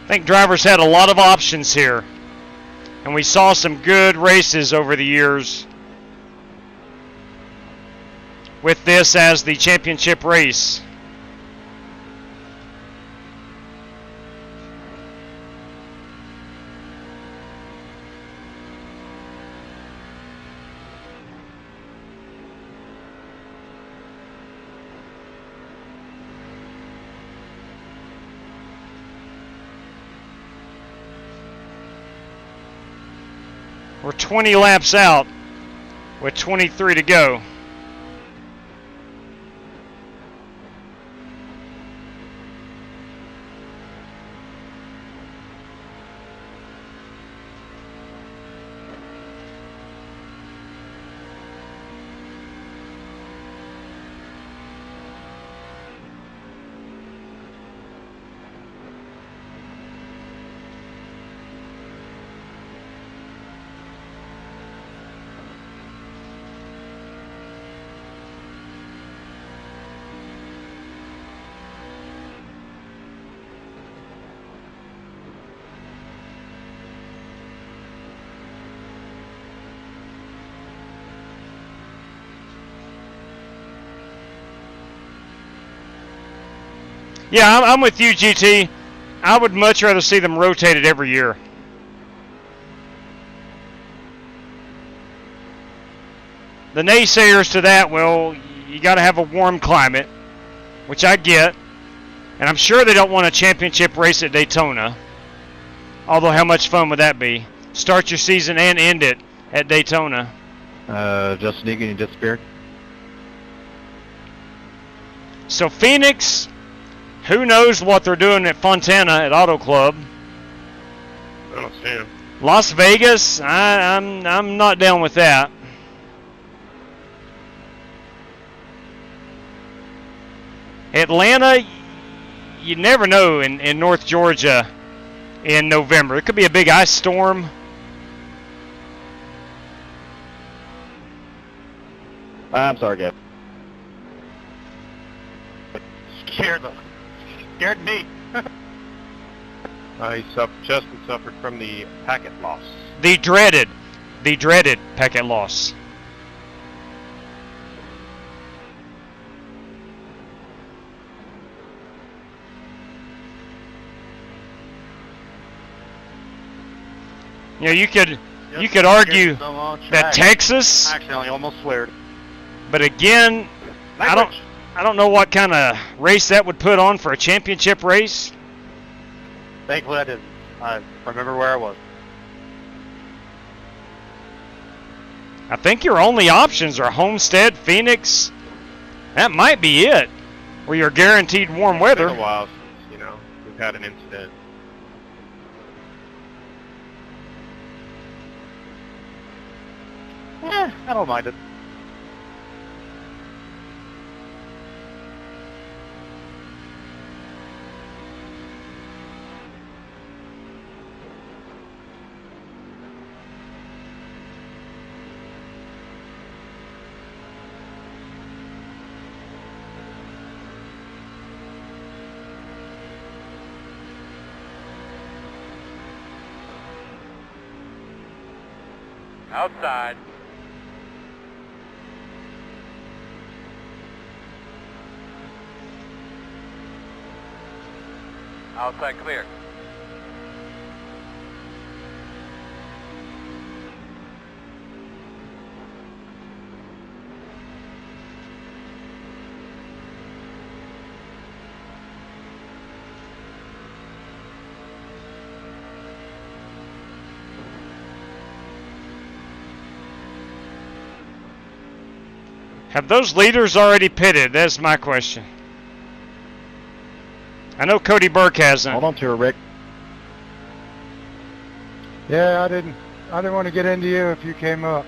I think drivers had a lot of options here. And we saw some good races over the years with this as the championship race. We're 20 laps out with 23 to go. Yeah, I'm with you, GT. I would much rather see them rotated every year. The naysayers to that, well, you got to have a warm climate, which I get. And I'm sure they don't want a championship race at Daytona. Although, how much fun would that be? Start your season and end it at Daytona. Justin Egan, you disappeared. So Phoenix, who knows what they're doing at Fontana at Auto Club. I don't see him. Las Vegas, I'm not down with that. Atlanta, you never know in North Georgia in November. It could be a big ice storm. I'm sorry, Gav. Scared scared me. Justin suffered from the packet loss. The dreaded packet loss. You know, you could argue that Texas, Accidentally almost sweared. but again, I don't know what kind of race that would put on for a championship race. Thankfully I didn't. I remember where I was. I think your only options are Homestead, Phoenix. That might be it, where you're guaranteed warm weather. It's been a while since, we've had an incident. I don't mind it. Outside. Outside clear. Have those leaders already pitted? That's my question. I know Cody Burke hasn't. Hold on to her, Rick. Yeah, I didn't want to get into you if you came up.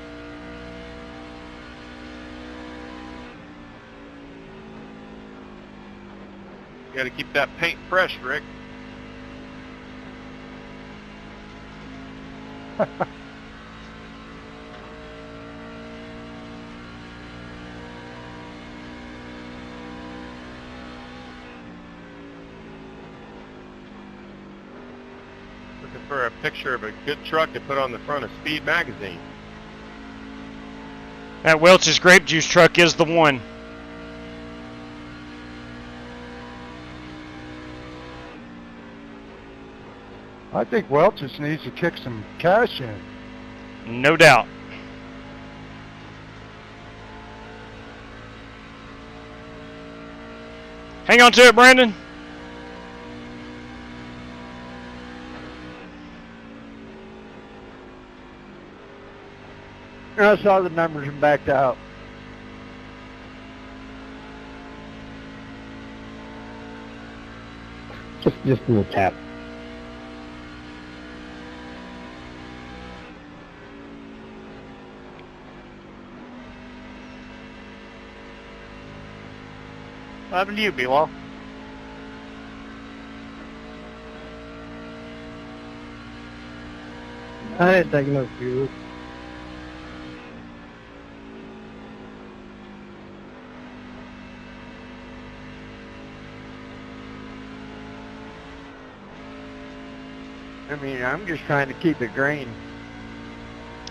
You gotta keep that paint fresh, Rick. Looking for a picture of a good truck to put on the front of Speed magazine. That Welch's grape juice truck is the one. I think Welch's needs to kick some cash in. No doubt. Hang on to it, Brandon. I saw the numbers and backed out. Just do a tap. What happened to you, B-Law? I didn't take enough fuel. I mean, I'm just trying to keep it green.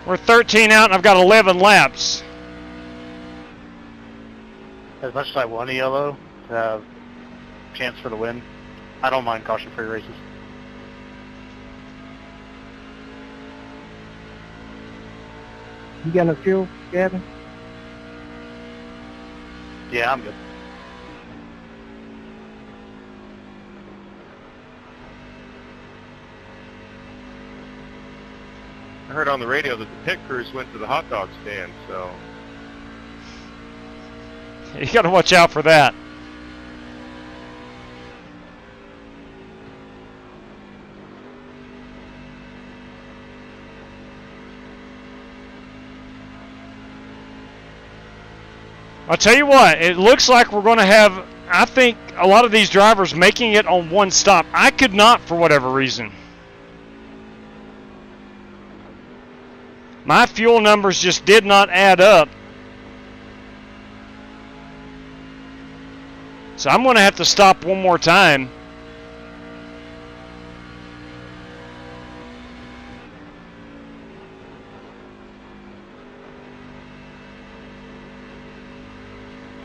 We're 13 out and I've got 11 laps. As much as I want a yellow to have a chance for the win, I don't mind caution-free races. You got no fuel, Gavin? Yeah, I'm good. I heard on the radio that the pit crews went to the hot dog stand, so... You got to watch out for that. I'll tell you what, it looks like we're going to have, I think, a lot of these drivers making it on one stop. I could not for whatever reason. My fuel numbers just did not add up. So I'm going to have to stop one more time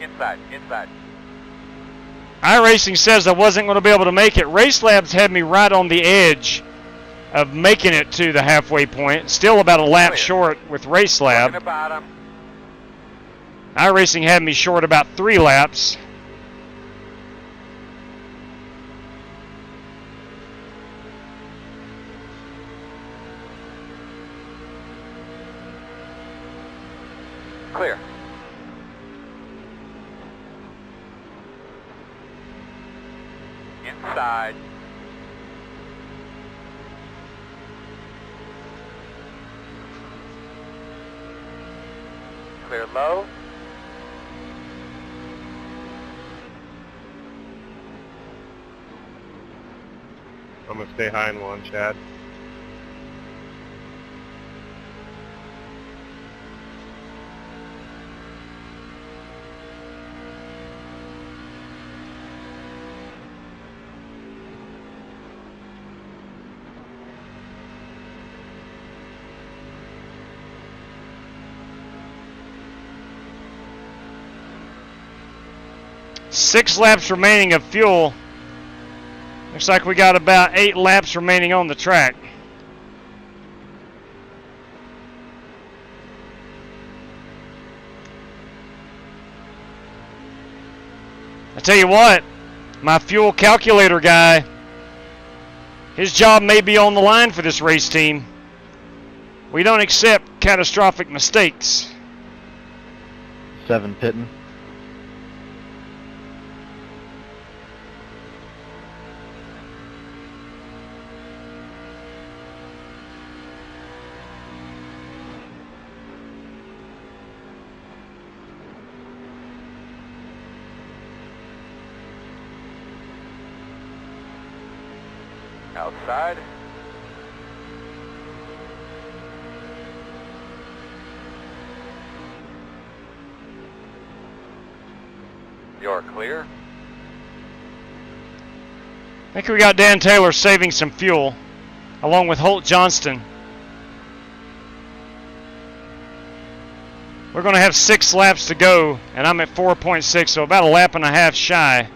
Inside, inside. iRacing says I wasn't going to be able to make it. RaceLabs had me right on the edge of making it to the halfway point. Still about a lap short with RaceLab. iRacing had me short about 3 laps. Clear. Inside. Clear low. I'm going to stay high in one, Chad. Six laps remaining of fuel. Looks like we got about 8 laps remaining on the track. I tell you what, my fuel calculator guy, his job may be on the line for this race team. We don't accept catastrophic mistakes. 7 pitting. Outside. You're clear. I think we got Dan Taylor saving some fuel, along with Holt Johnston. We're going to have 6 laps to go, and I'm at 4.6, so about a lap and a half shy.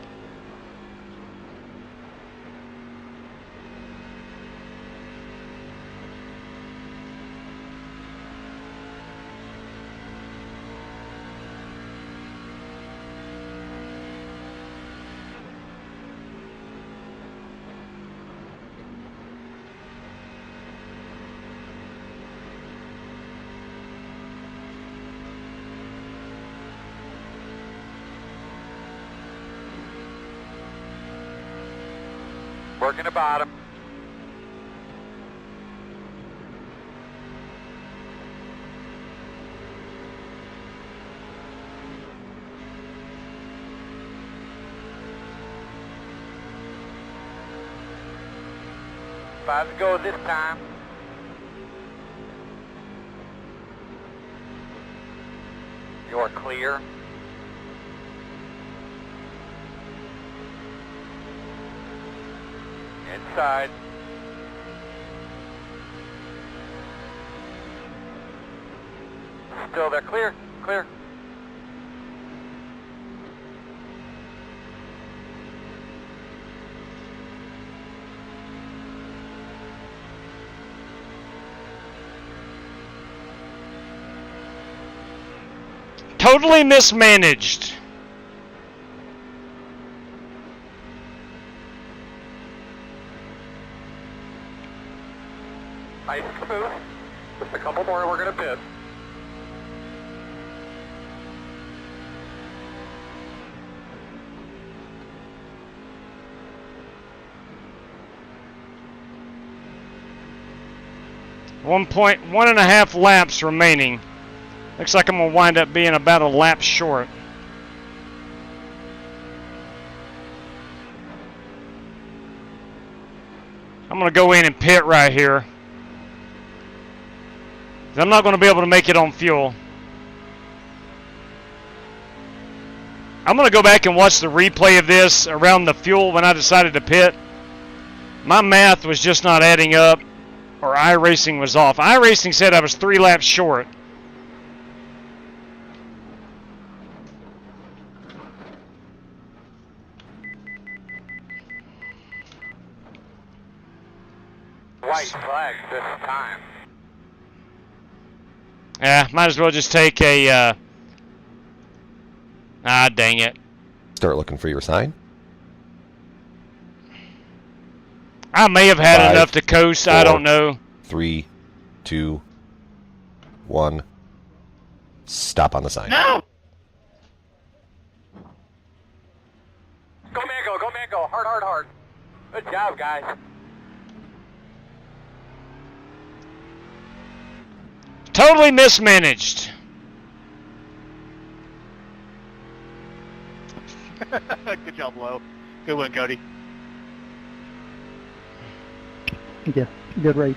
Working the bottom. Five to go this time. You're clear. Inside. Still there. Clear. Clear. Totally mismanaged. Nice smooth. Just a couple more and we're going to pit. One and a half laps remaining. Looks like I'm going to wind up being about a lap short. I'm going to go in and pit right here. I'm not going to be able to make it on fuel. I'm going to go back and watch the replay of this around the fuel when I decided to pit. My math was just not adding up, or iRacing was off. iRacing said I was 3 laps short. white flag this time. Yeah, might as well just take a, dang it. Start looking for your sign. I may have had 5, enough to coast, 4, I don't know. 3, 2, 1. Stop on the sign. No! Go man, go man, go. Hard, hard, hard. Good job, guys. Totally mismanaged. Good job, Lo. Good win, Cody. Yeah, good race.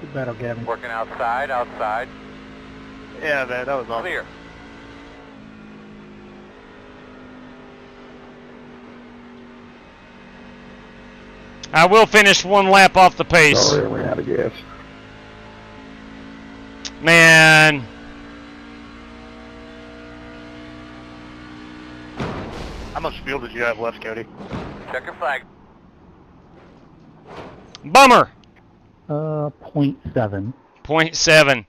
Good battle, Gavin. Working outside, outside. Yeah, man, that was awesome. Clear. I will finish one lap off the pace. Sorry, I ran out of gas. Man. How much fuel did you have left, Cody? Check your flag. Bummer. 0.7. 0.7.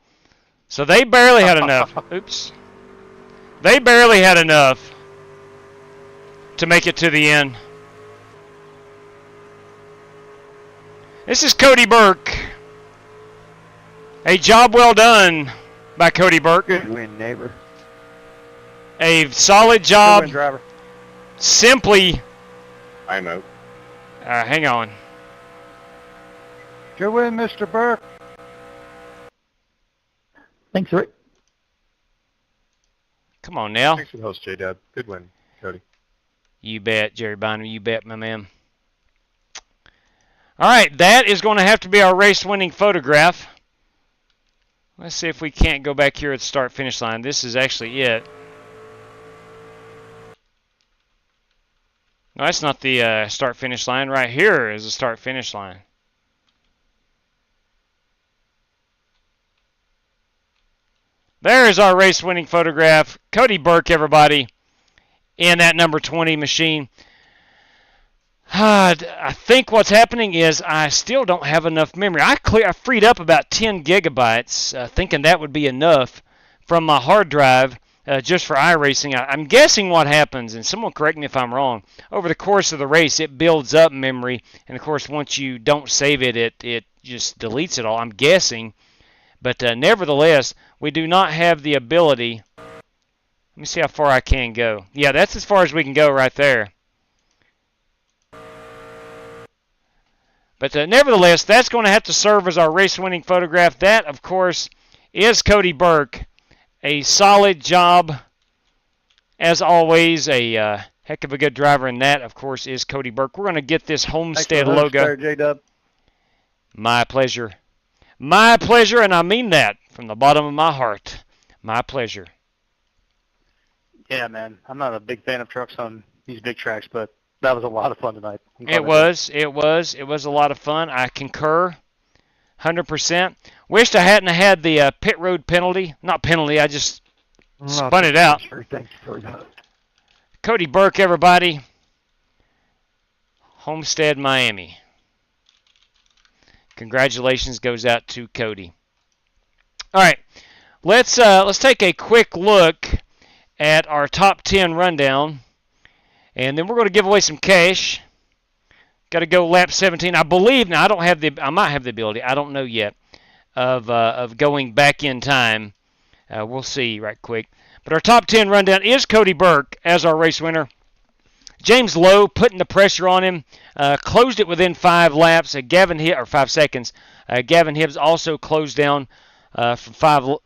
So they barely had enough. Oops. They barely had enough to make it to the end. This is Cody Burke. A job well done by Cody Burke. Good win, neighbor. A solid job. Good win, driver. Simply. I'm out. Hang on. Good win, Mr. Burke. Thanks, Rick. Come on now. Thanks for the host, J-Dub. Good win, Cody. You bet, Jerry Bynum. You bet, my man. All right, that is going to have to be our race-winning photograph. Let's see if we can't go back here at the start-finish line. This is actually it. No, that's not the start-finish line. Right here is the start-finish line. There is our race-winning photograph. Cody Burke, everybody, in that number 20 machine. I think what's happening is I still don't have enough memory. I freed up about 10 gigabytes, thinking that would be enough from my hard drive just for iRacing. I'm guessing what happens, and someone correct me if I'm wrong, over the course of the race it builds up memory, and of course once you don't save it, it just deletes it all, I'm guessing. But nevertheless, we do not have the ability. Let me see how far I can go. Yeah, that's as far as we can go right there. But nevertheless, that's going to have to serve as our race-winning photograph. That, of course, is Cody Burke. A solid job, as always. A heck of a good driver, and that, of course, is Cody Burke. We're going to get this Homestead logo. J-Dub. My pleasure. My pleasure, and I mean that from the bottom of my heart. My pleasure. Yeah, man. I'm not a big fan of trucks on these big tracks, but that was a lot of fun tonight. It was a lot of fun. I concur, 100%. Wished I hadn't had the pit road penalty. Not penalty, I just spun it out. Thank you for that. Cody Burke, everybody. Homestead, Miami. Congratulations goes out to Cody. All right, let's take a quick look at our top 10 rundown. And then we're going to give away some cash. Got to go lap 17. I believe, now I might have the ability, I don't know yet, of going back in time. We'll see right quick. But our top 10 rundown is Cody Burke as our race winner. James Lowe putting the pressure on him. Closed it within 5 laps. 5 seconds. Gavin Hibbs also closed down for 5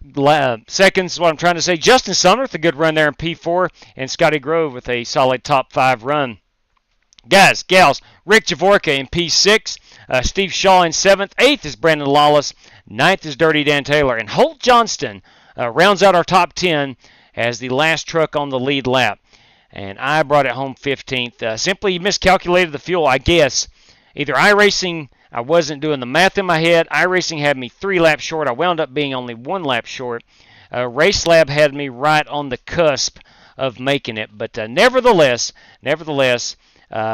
seconds is what I'm trying to say. Justin Sumner with a good run there in P4, and Scotty Grove with a solid top 5 run. Guys, gals, Rick Javorka in P6, Steve Shaw in 7th, 8th is Brandon Lawless, 9th is Dirty Dan Taylor, and Holt Johnston rounds out our top 10 as the last truck on the lead lap. And I brought it home 15th. Simply miscalculated the fuel, I guess. Either iRacing, I wasn't doing the math in my head. iRacing had me 3 laps short. I wound up being only 1 lap short. RaceLab had me right on the cusp of making it. But nevertheless,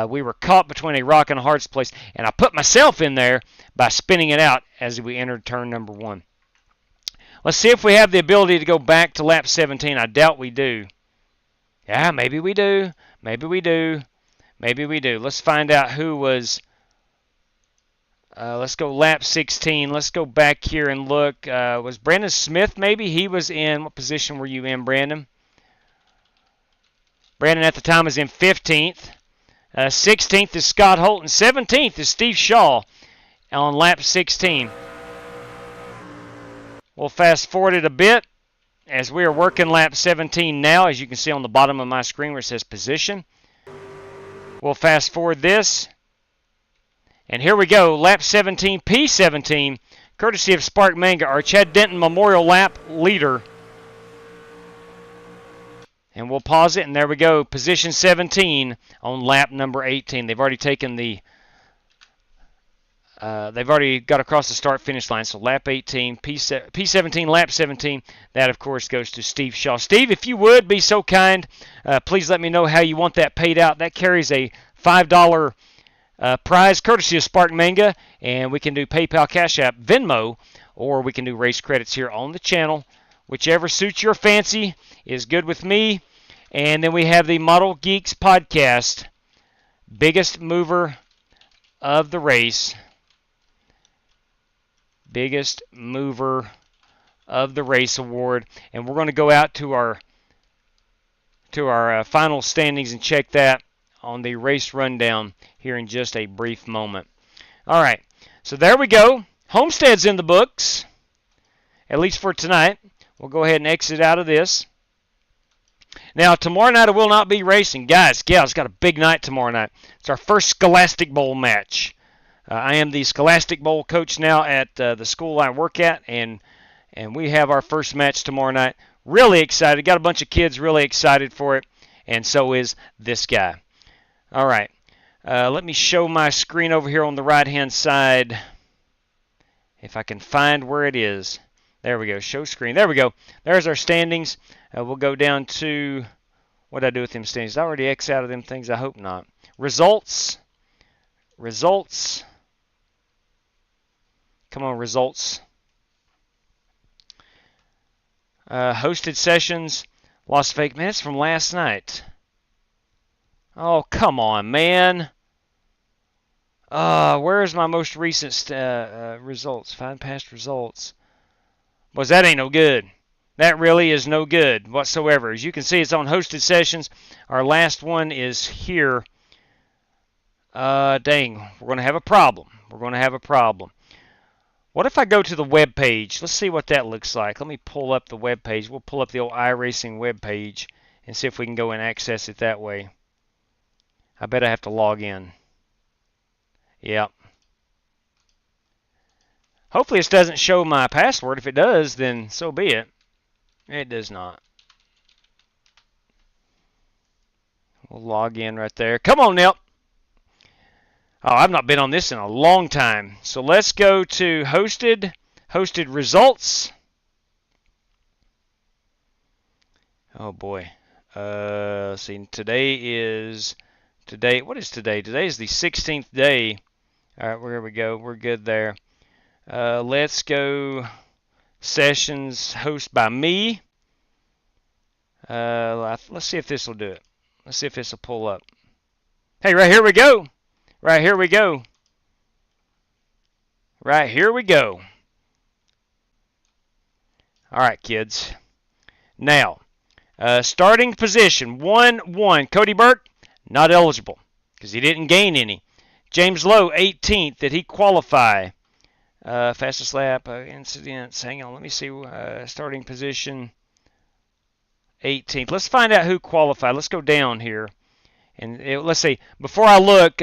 We were caught between a rock and a hard place, and I put myself in there by spinning it out as we entered turn number 1. Let's see if we have the ability to go back to lap 17. I doubt we do. Yeah, maybe we do. Maybe we do. Maybe we do. Let's find out who was... let's go lap 16. Let's go back here and look. Was Brandon Smith maybe? He was in... What position were you in, Brandon? Brandon at the time was in 15th. 16th is Scott Holt. And 17th is Steve Shaw on lap 16. We'll fast forward it a bit as we are working lap 17 now, as you can see on the bottom of my screen where it says position. We'll fast forward this. And here we go, lap 17, P17, courtesy of Spark Manga, our Chad Denton Memorial Lap leader. And we'll pause it, and there we go, position 17 on lap number 18. They've already taken the... they've already got across the start-finish line. So lap 18, P17, lap 17. That, of course, goes to Steve Shaw. Steve, if you would be so kind, please let me know how you want that paid out. That carries a $5 prize, courtesy of Spark Manga. And we can do PayPal, Cash App, Venmo, or we can do race credits here on the channel. Whichever suits your fancy is good with me. And then we have the Model Geeks podcast, biggest mover of the race. Biggest mover of the race award, and we're going to go out to our final standings and check that on the race rundown here in just a brief moment. All right, so there we go. Homestead's in the books, at least for tonight. We'll go ahead and exit out of this. Now, tomorrow night I will not be racing. Guys, gals, got a big night tomorrow night. It's our first Scholastic Bowl match. I am the Scholastic Bowl coach now at the school I work at, and we have our first match tomorrow night. Really excited. Got a bunch of kids really excited for it, and so is this guy. All right. Let me show my screen over here on the right-hand side, if I can find where it is. There we go. Show screen. There we go. There's our standings. We'll go down to, what did I do with them standings? Did I already X out of them things? I hope not. Results. Results. Come on, results. Hosted sessions. Las Vegas. Man, it's from last night. Oh, come on, man. Where's my most recent results? Find past results. Boys, that ain't no good. That really is no good whatsoever. As you can see, it's on hosted sessions. Our last one is here. Dang, we're going to have a problem. We're going to have a problem. What if I go to the web page? Let's see what that looks like. Let me pull up the web page. We'll pull up the old iRacing web page and see if we can go and access it that way. I bet I have to log in. Yep. Hopefully this doesn't show my password. If it does, then so be it. It does not. We'll log in right there. Come on, Nip. Oh, I've not been on this in a long time. So let's go to hosted results. Oh boy. Let's see. What is today? Today is the 16th day. All right, here we go. We're good there. Let's go sessions host by me. Let's see if this will do it. Let's see if this will pull up. Hey, right here we go. Right here we go. Right here we go. All right, kids. Now, starting position 1-1. Cody Burke, not eligible because he didn't gain any. James Lowe, 18th. Did he qualify? Fastest lap, incidents. Hang on, let me see. Starting position 18th. Let's find out who qualified. Let's go down here. And let's see. Before I look,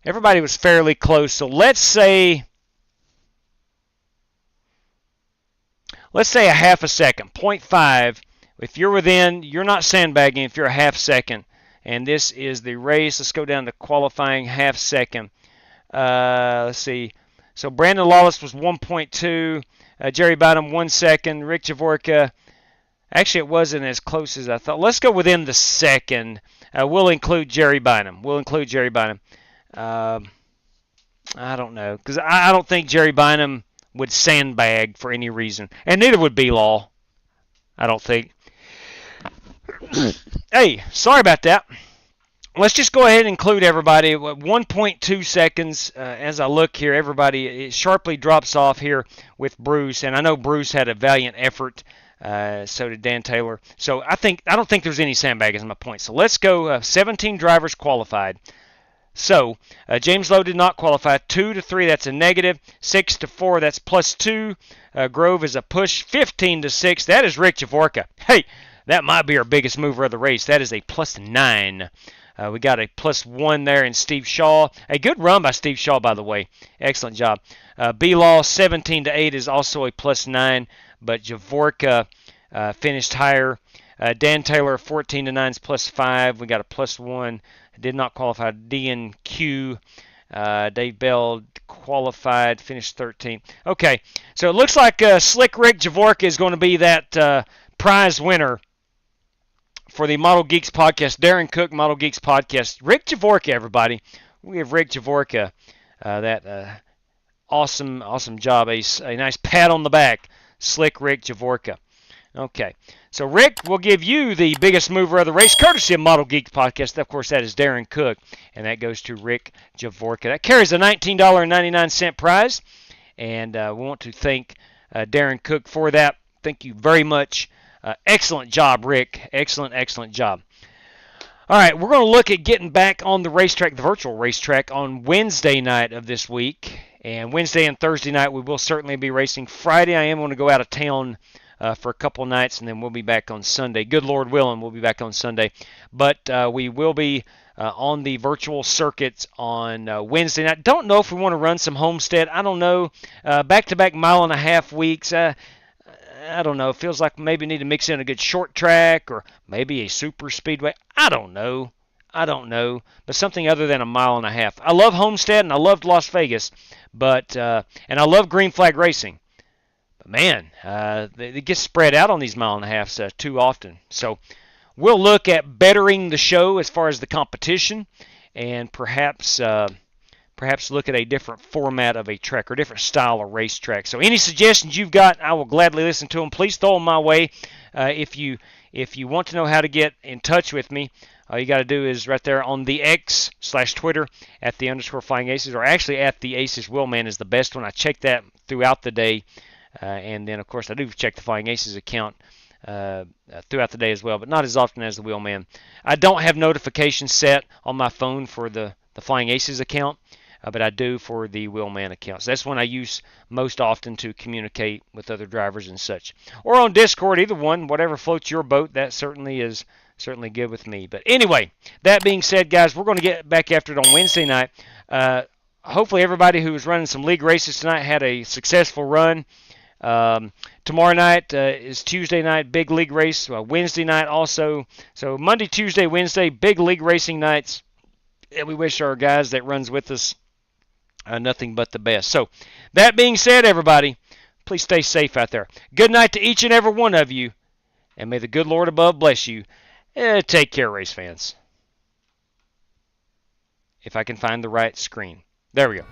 everybody was fairly close. So let's say a half a second, 0.5. If you're within, you're not sandbagging if you're a half second. And this is the race. Let's go down to qualifying half second. Let's see. So Brandon Lawless was 1.2. Jerry Bynum 1 second. Rick Javorka. Actually, it wasn't as close as I thought. Let's go within the second. we'll include Jerry Bynum. I don't know, because I don't think Jerry Bynum would sandbag for any reason, and neither would B-Law, I don't think. Hey, sorry about that. Let's just go ahead and include everybody. 1.2 seconds. As I look here, everybody it sharply drops off here with Bruce, and I know Bruce had a valiant effort. So did Dan Taylor. So I don't think there's any sandbagging, is my point. So let's go. 17 drivers qualified. So James Lowe did not qualify. 2 to 3, that's a negative. 6 to 4, that's +2. Grove is a push. 15 to 6, that is Rick Javorka. Hey, that might be our biggest mover of the race. That is a +9. We got a +1 there in Steve Shaw. A good run by Steve Shaw, by the way. Excellent job. B-Law 17 to 8 is also a +9, but Javorka finished higher. Dan Taylor 14 to 9 is +5. We got a +1. Did not qualify. D and Q. Dave Bell qualified, finished 13th. Okay, so it looks like Slick Rick Javorka is going to be that prize winner for the Model Geeks podcast, Darren Cook Model Geeks podcast. Rick Javorka, everybody. We give Rick Javorka that awesome job. A nice pat on the back. Slick Rick Javorka. Okay, so Rick will give you the biggest mover of the race, courtesy of Model Geeks podcast. Of course, that is Darren Cook, and that goes to Rick Javorka. That carries a $19.99 prize, and we want to thank Darren Cook for that. Thank you very much. Excellent job, Rick. Excellent job. All right, we're going to look at getting back on the racetrack, the virtual racetrack, on Wednesday night of this week. And Wednesday and Thursday night, we will certainly be racing. Friday, I am going to go out of town for a couple nights, and then we'll be back on Sunday. Good Lord willing, we'll be back on Sunday. But we will be on the virtual circuits on Wednesday night. Don't know if we want to run some Homestead. I don't know. Back-to-back mile-and-a-half weeks. I don't know. It feels like maybe need to mix in a good short track or maybe a super speedway. I don't know. But something other than a mile-and-a-half. I love Homestead and I loved Las Vegas, but and I love Green Flag Racing. But man, it gets spread out on these mile-and-a-halves too often. So we'll look at bettering the show as far as the competition, and perhaps look at a different format of a track or different style of racetrack. So any suggestions you've got, I will gladly listen to them. Please throw them my way. If you want to know how to get in touch with me, all you got to do is right there on the X/Twitter at the _FlyingAces, or actually at the Aces Wheelman is the best one. I check that throughout the day, and then of course I do check the Flying Aces account throughout the day as well, but not as often as the Wheelman. I don't have notifications set on my phone for the Flying Aces account. But I do for the Wheelman account. So that's one I use most often to communicate with other drivers and such. Or on Discord, either one, whatever floats your boat, that certainly is good with me. But anyway, that being said, guys, we're going to get back after it on Wednesday night. Hopefully everybody who was running some league races tonight had a successful run. Tomorrow night is Tuesday night, big league race. Wednesday night also. So Monday, Tuesday, Wednesday, big league racing nights. And we wish our guys that runs with us nothing but the best. So, that being said, everybody, please stay safe out there. Good night to each and every one of you, and may the good Lord above bless you. Take care, race fans. If I can find the right screen. There we go.